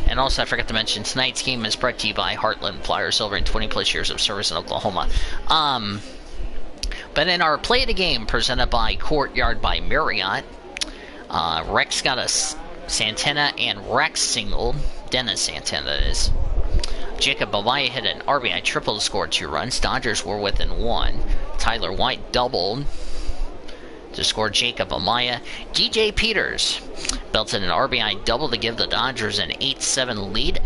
And also, I forgot to mention, tonight's game is brought to you by Heartland Flyers, celebrating 20-plus years of service in Oklahoma. But in our play of the game, presented by Courtyard by Marriott, Rex got a Santana and Rex single. Dennis Santana, that is. Jacob Amaya hit an RBI triple to score 2 runs. Dodgers were within 1. Tyler White doubled to score Jacob Amaya. DJ Peters belted an RBI double to give the Dodgers an 8-7 lead,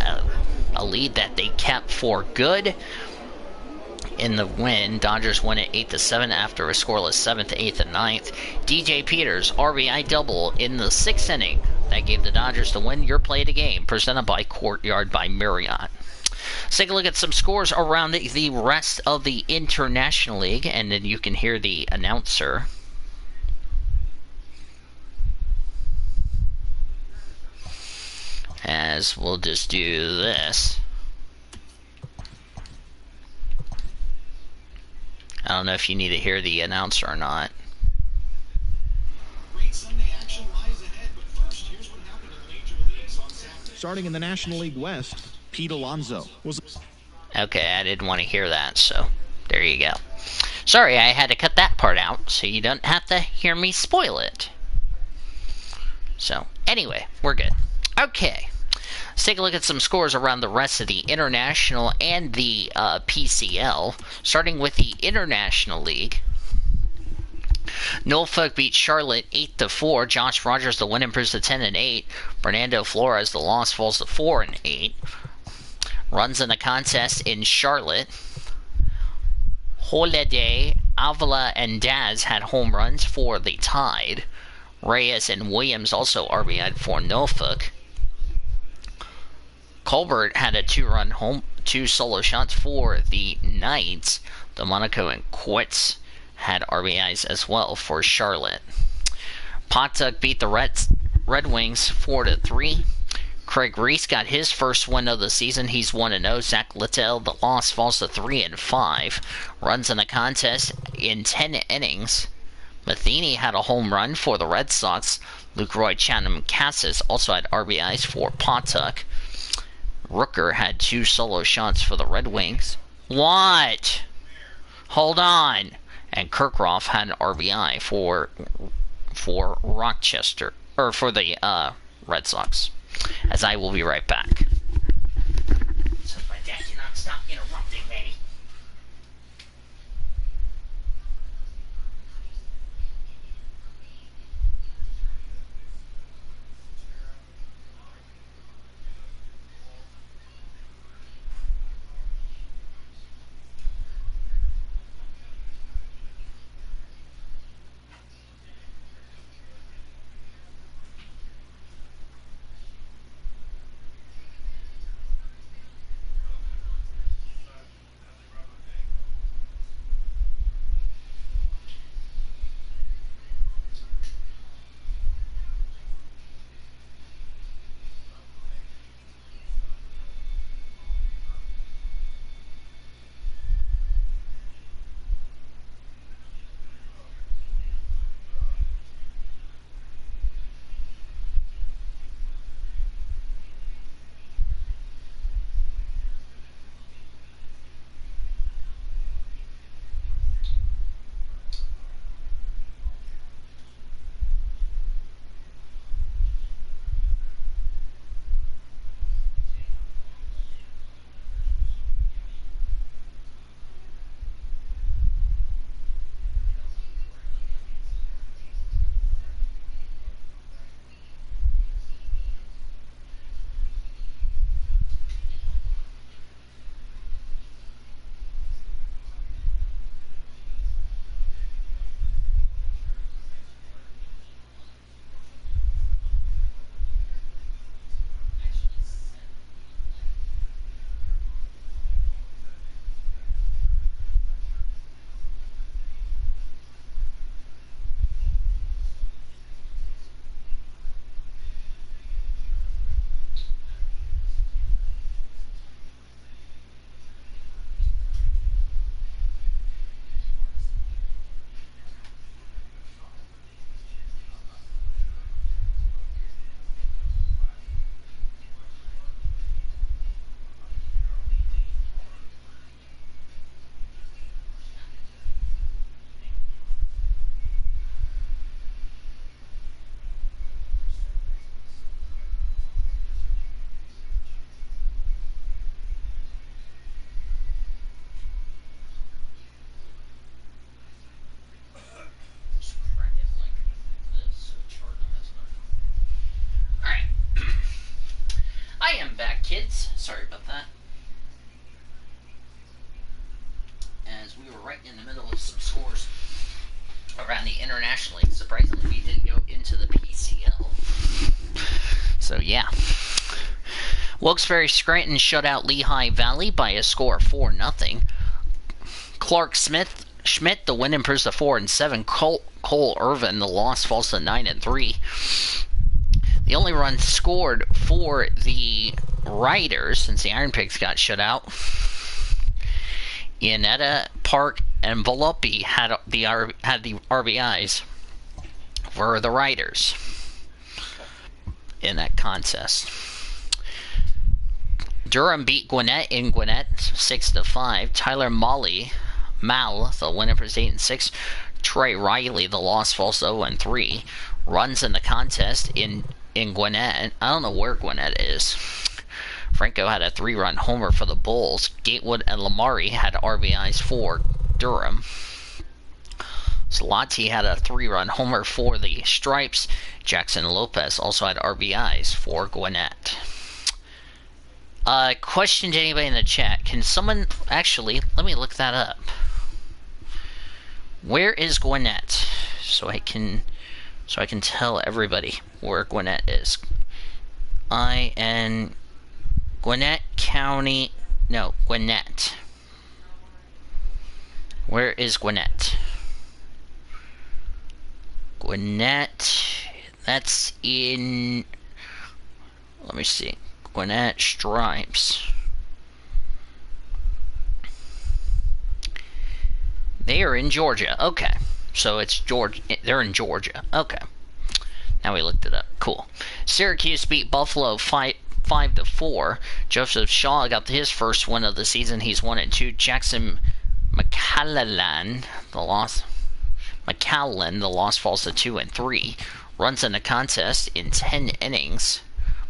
a lead that they kept for good. In the win, Dodgers win it 8-7 after a scoreless 7th, 8th, and 9th. DJ Peters RBI double in the 6th inning that gave the Dodgers the win. Your play of the game, presented by Courtyard by Marriott. Let's take a look at some scores around the rest of the International League, and then you can hear the announcer. As we'll just do this. I don't know if you need to hear the announcer or not. Great Sunday action lies ahead, but first, here's what happened in the Major Leagues on Saturday. Starting in the National League West, Pete Alonso was... Okay, I didn't want to hear that, so there you go. Sorry, I had to cut that part out, so you don't have to hear me spoil it. So, anyway, we're good. Okay. Let's take a look at some scores around the rest of the International and the PCL. Starting with the International League. Norfolk beat Charlotte 8-4. Josh Rogers the win improves to 10-8. Fernando Flores the loss falls to 4-8. Runs in the contest in Charlotte. Holiday, Avila, and Daz had home runs for the Tide. Reyes and Williams also RBI'd for Norfolk. Colbert had a 2-run home, 2 solo shots for the Knights. Delmonico and Quitz had RBIs as well for Charlotte. Potuck beat the Red Wings 4-3. Craig Reese got his first win of the season. He's 1-0. Zach Littell, the loss falls to 3-5. Runs in the contest in 10 innings. Matheny had a home run for the Red Sox. Luke Roy Chatham Cassis also had RBIs for Potuck. Rooker had 2 solo shots for the Red Wings. What? Hold on. And Kirkroff had an RBI for Rochester, or for the Red Sox. As I will be right back. So my dad cannot stop interrupting me. kids. Sorry about that. As we were right in the middle of some scores around the International League. Surprisingly, we didn't go into the PCL. So, yeah. Wilkes-Barre Scranton shut out Lehigh Valley by a score of 4-0. Clark Schmidt, the win improves to 4-7. Cole Irvin, the loss falls to 9-3. The only run scored for the Riders, since the Iron Pigs got shut out, Iannetta, Park, and Volpe had the RBIs for the Riders in that contest. Durham beat Gwinnett in Gwinnett 6-5. Tyler Mal, the winner for 8-6. Trey Riley, the loss falls to 0-3. Runs in the contest in Gwinnett. I don't know where Gwinnett is. Franco had a 3-run homer for the Bulls. Gatewood and Lamari had RBIs for Durham. Salati had a 3-run homer for the Stripes. Jackson Lopez also had RBIs for Gwinnett. Question to anybody in the chat. Can someone actually, let me look that up. Where is Gwinnett? So I can tell everybody where Gwinnett is. Gwinnett County, no, Gwinnett. Where is Gwinnett? Gwinnett, that's in, let me see, Gwinnett Stripes. They are in Georgia. Okay. So it's Georgia. They're in Georgia. Okay. Now we looked it up. Cool. Syracuse beat Buffalo 5-4. Joseph Shaw got his first win of the season. He's 1-2. Jackson McCallan, the loss falls to 2-3. Runs in the contest in 10 innings.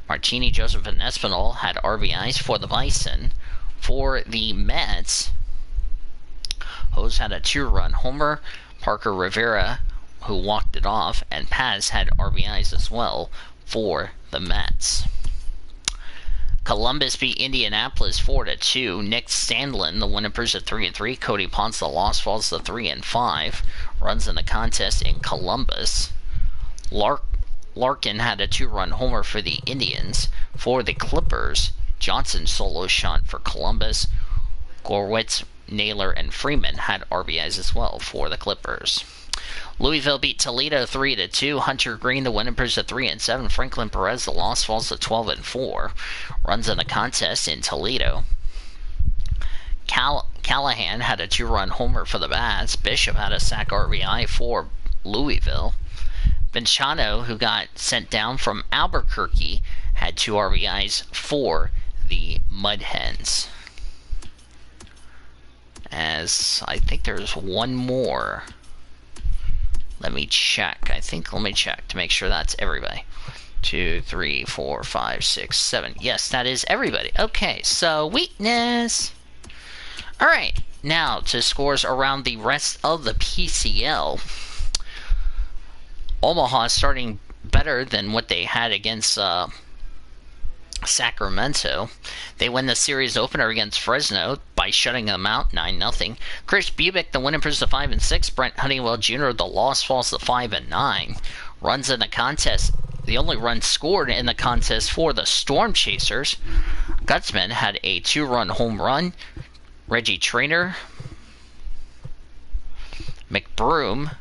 Martini, Joseph, and Espinal had RBIs for the Bison. For the Mets, Hose had a 2-run homer. Parker Rivera, who walked it off, and Paz had RBIs as well for the Mets. Columbus beat Indianapolis 4-2. Nick Sandlin, the win improves to 3-3. Cody Ponce, the loss falls to 3-5. Runs in the contest in Columbus. Larkin had a 2-run homer for the Indians. For the Clippers, Johnson solo shot for Columbus. Gorwitz, Naylor, and Freeman had RBIs as well for the Clippers. Louisville beat Toledo 3-2. Hunter Green, the win improves to 3-7. Franklin Perez, the loss falls to 12-4. Runs in the contest in Toledo. Callahan had a 2-run homer for the Bats. Bishop had a sac RBI for Louisville. Vinciano, who got sent down from Albuquerque, had 2 RBIs for the Mud Hens. As I think there's one more. Let me check to make sure that's everybody. 2, 3, 4, 5, 6, 7. Yes, that is everybody. Okay, so weakness. Alright, now to scores around the rest of the PCL. Omaha starting better than what they had against Sacramento. They win the series opener against Fresno by shutting them out 9-0. Chris Bubick, the win improves to 5-6. Brent Honeywell Jr., the loss falls to 5-9. Runs in the contest. The only run scored in the contest for the Storm Chasers. Gutzman had a 2-run home run. Reggie Trainer, McBroom,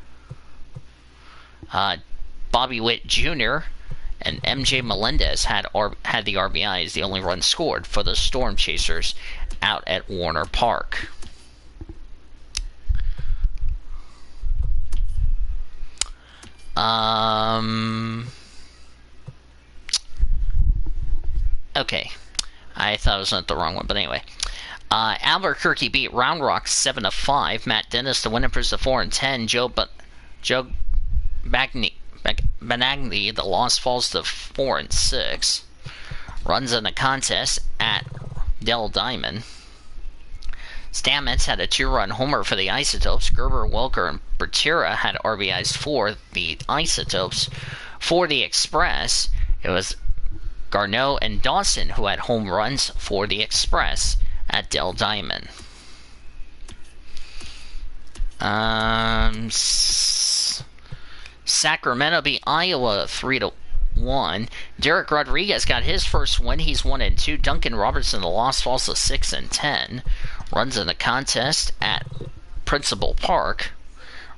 Bobby Witt Jr., and MJ Melendez had the RBIs, the only run scored for the Storm Chasers out at Warner Park. Okay. I thought it was not the wrong one, but anyway. Albuquerque beat Round Rock 7-5. Matt Dennis, the win improves to 4-10. Joe Benagni, the loss falls to 4-6. Runs in the contest at Del Diamond. Stamets had a 2-run homer for the Isotopes. Gerber, Welker, and Bertira had RBIs for the Isotopes. For the Express, it was Garneau and Dawson, who had home runs for the Express at Dell Diamond. Sacramento beat Iowa 3-1. Derek Rodriguez got his first win. He's 1-2. Duncan Robertson, the loss, falls to 6-10. Runs in the contest at Principal Park.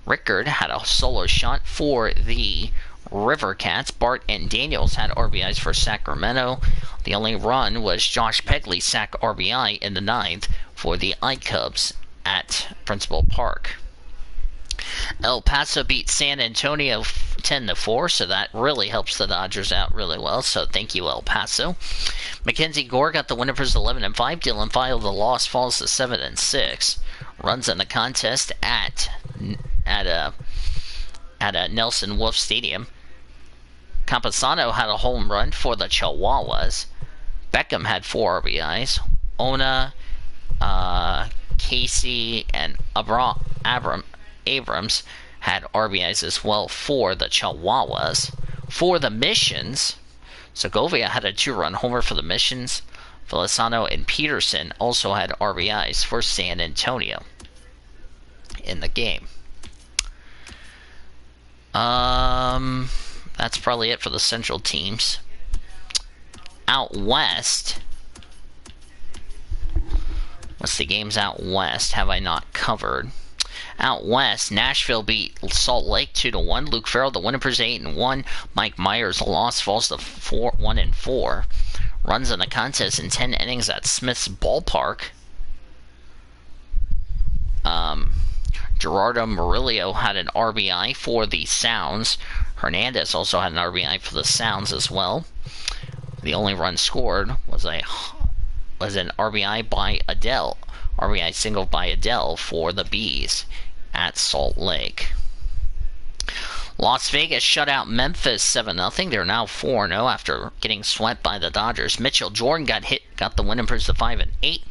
Rickard had a solo shot for the River Cats. Bart and Daniels had RBIs for Sacramento. The only run was Josh Pegley's sac RBI in the 9th for the iCubs at Principal Park. El Paso beat San Antonio 10-4, so that really helps the Dodgers out really well. So thank you, El Paso. Mackenzie Gore got the winner for 11-5. Dylan File, the loss, falls to 7-6. Runs in the contest at Nelson Wolf Stadium. Camposano had a home run for the Chihuahuas. Beckham had 4 RBIs. Ona, Casey, and Abrams had RBIs as well for the Chihuahuas. For the Missions, Segovia had a 2-run homer for the Missions. Feliciano and Peterson also had RBIs for San Antonio in the game. That's probably it for the Central teams. Out West, what's the games out West have I not covered? Out West, Nashville beat Salt Lake 2-1. Luke Farrell, the winner, is 8-1. Mike Myers, the loss, falls to 1-4. Runs in the contest in 10 innings at Smith's Ballpark. Gerardo Murillo had an RBI for the Sounds. Hernandez also had an RBI for the Sounds as well. The only run scored was an RBI by Adele. RBI single by Adele for the Bees at Salt Lake. Las Vegas shut out Memphis 7-0. They're now 4-0 after getting swept by the Dodgers. Mitchell Jordan got the win, improves to 5-8.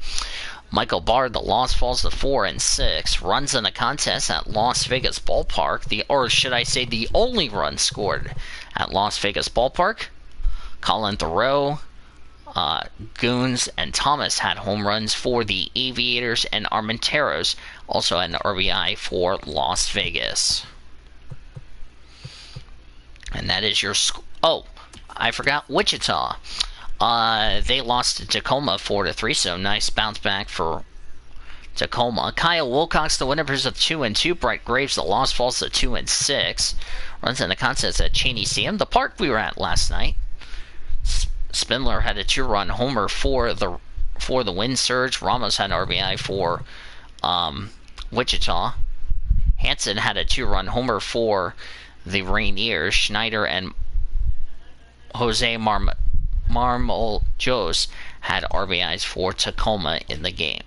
Michael Bard, the loss, falls to 4-6. Runs in the contest at Las Vegas Ballpark. The only run scored at Las Vegas Ballpark. Colin Thoreau, Goons, and Thomas had home runs for the Aviators, and Armenteros also had an RBI for Las Vegas. And that is your Oh, I forgot Wichita. They lost to Tacoma 4-3, so nice bounce back for Tacoma. Kyle Wilcox, the winner, is a 2-2. Bright Graves, the loss, falls to 2-6. Runs in the contest at Cheney Stadium, the park we were at last night. Spindler had a 2-run homer for the Wind Surge. Ramos had an RBI for Wichita. Hansen had a 2-run homer for the Rainiers. Schneider and Jose Marmol-Jos had RBIs for Tacoma in the game.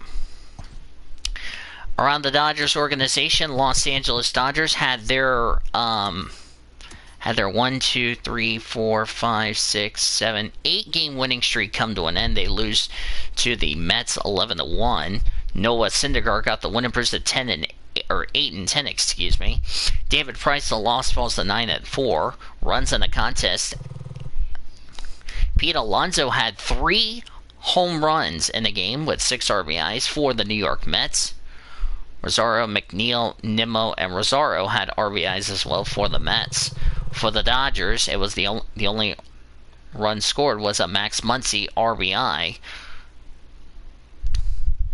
Around the Dodgers organization, Los Angeles Dodgers had their 8 game winning streak come to an end. They lose to the Mets 11-1. Noah Syndergaard got the win, improves to 8-10, excuse me. David Price, the loss, falls to 9-4. Runs in the contest. Pete Alonso had 3 home runs in the game with 6 RBIs for the New York Mets. Rosario, McNeil, Nimmo, and Rosario had RBIs as well for the Mets. For the Dodgers, it was the only run scored was a Max Muncy RBI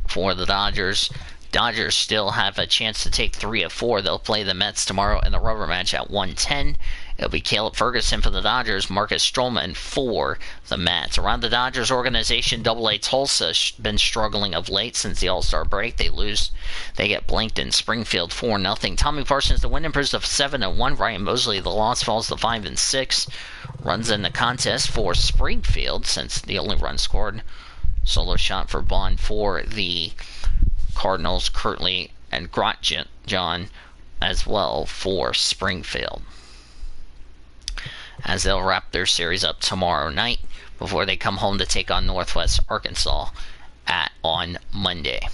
for the Dodgers. Dodgers still have a chance to take 3 of 4. They'll play the Mets tomorrow in the rubber match at 1:10. It'll be Caleb Ferguson for the Dodgers, Marcus Stroman for the Mets. Around the Dodgers organization, AA Tulsa been struggling of late since the All-Star break. They get blanked in Springfield 4-0. Tommy Parsons, the win, improves to 7-1. Ryan Mosley, the loss, falls to 5-6. Runs in the contest for Springfield since the only run scored. Solo shot for Bond for the Cardinals, Kirtley and Grotjohn as well for Springfield, as they'll wrap their series up tomorrow night before they come home to take on Northwest Arkansas on Monday.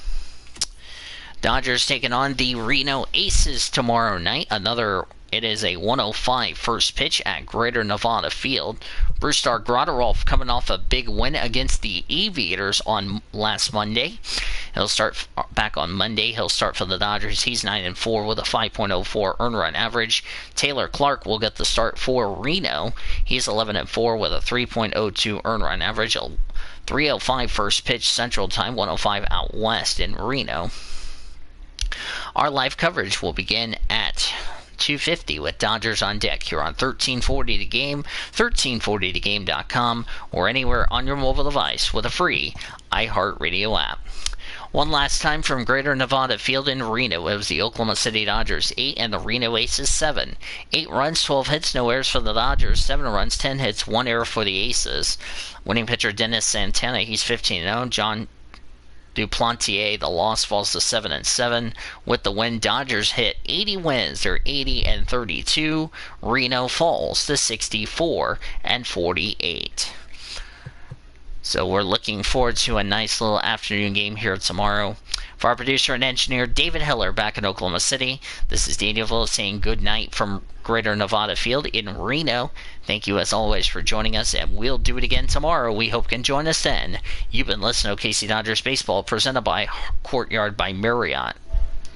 Dodgers taking on the Reno Aces tomorrow night. Another It is a 1:05 first pitch at Greater Nevada Field. Brusdar Graterol coming off a big win against the Aviators on last Monday. He'll start back on Monday. He'll start for the Dodgers. He's 9-4 with a 5.04 earned run average. Taylor Clark will get the start for Reno. He's 11-4 with a 3.02 earned run average. 3:05 first pitch Central Time, 1:05 out west in Reno. Our live coverage will begin at 2:50 with Dodgers on deck here on 1340 The Game, 1340thegame.com, or anywhere on your mobile device with a free iHeartRadio app. One last time from Greater Nevada Field in Reno, it was the Oklahoma City Dodgers 8 and the Reno Aces 7. 8 runs, 12 hits, no errors for the Dodgers. 7 runs, 10 hits, 1 error for the Aces. Winning pitcher Dennis Santana, he's 15-0. John Duplantier, the loss, falls to 7-7. With the win, Dodgers hit 80 wins. They're 80-32. Reno falls to 64-48. So we're looking forward to a nice little afternoon game here tomorrow. For our producer and engineer, David Heller, back in Oklahoma City, this is Daniel Villa saying good night from Greater Nevada Field in Reno. Thank you, as always, for joining us, and we'll do it again tomorrow. We hope you can join us then. You've been listening to OKC Dodgers Baseball, presented by Courtyard by Marriott.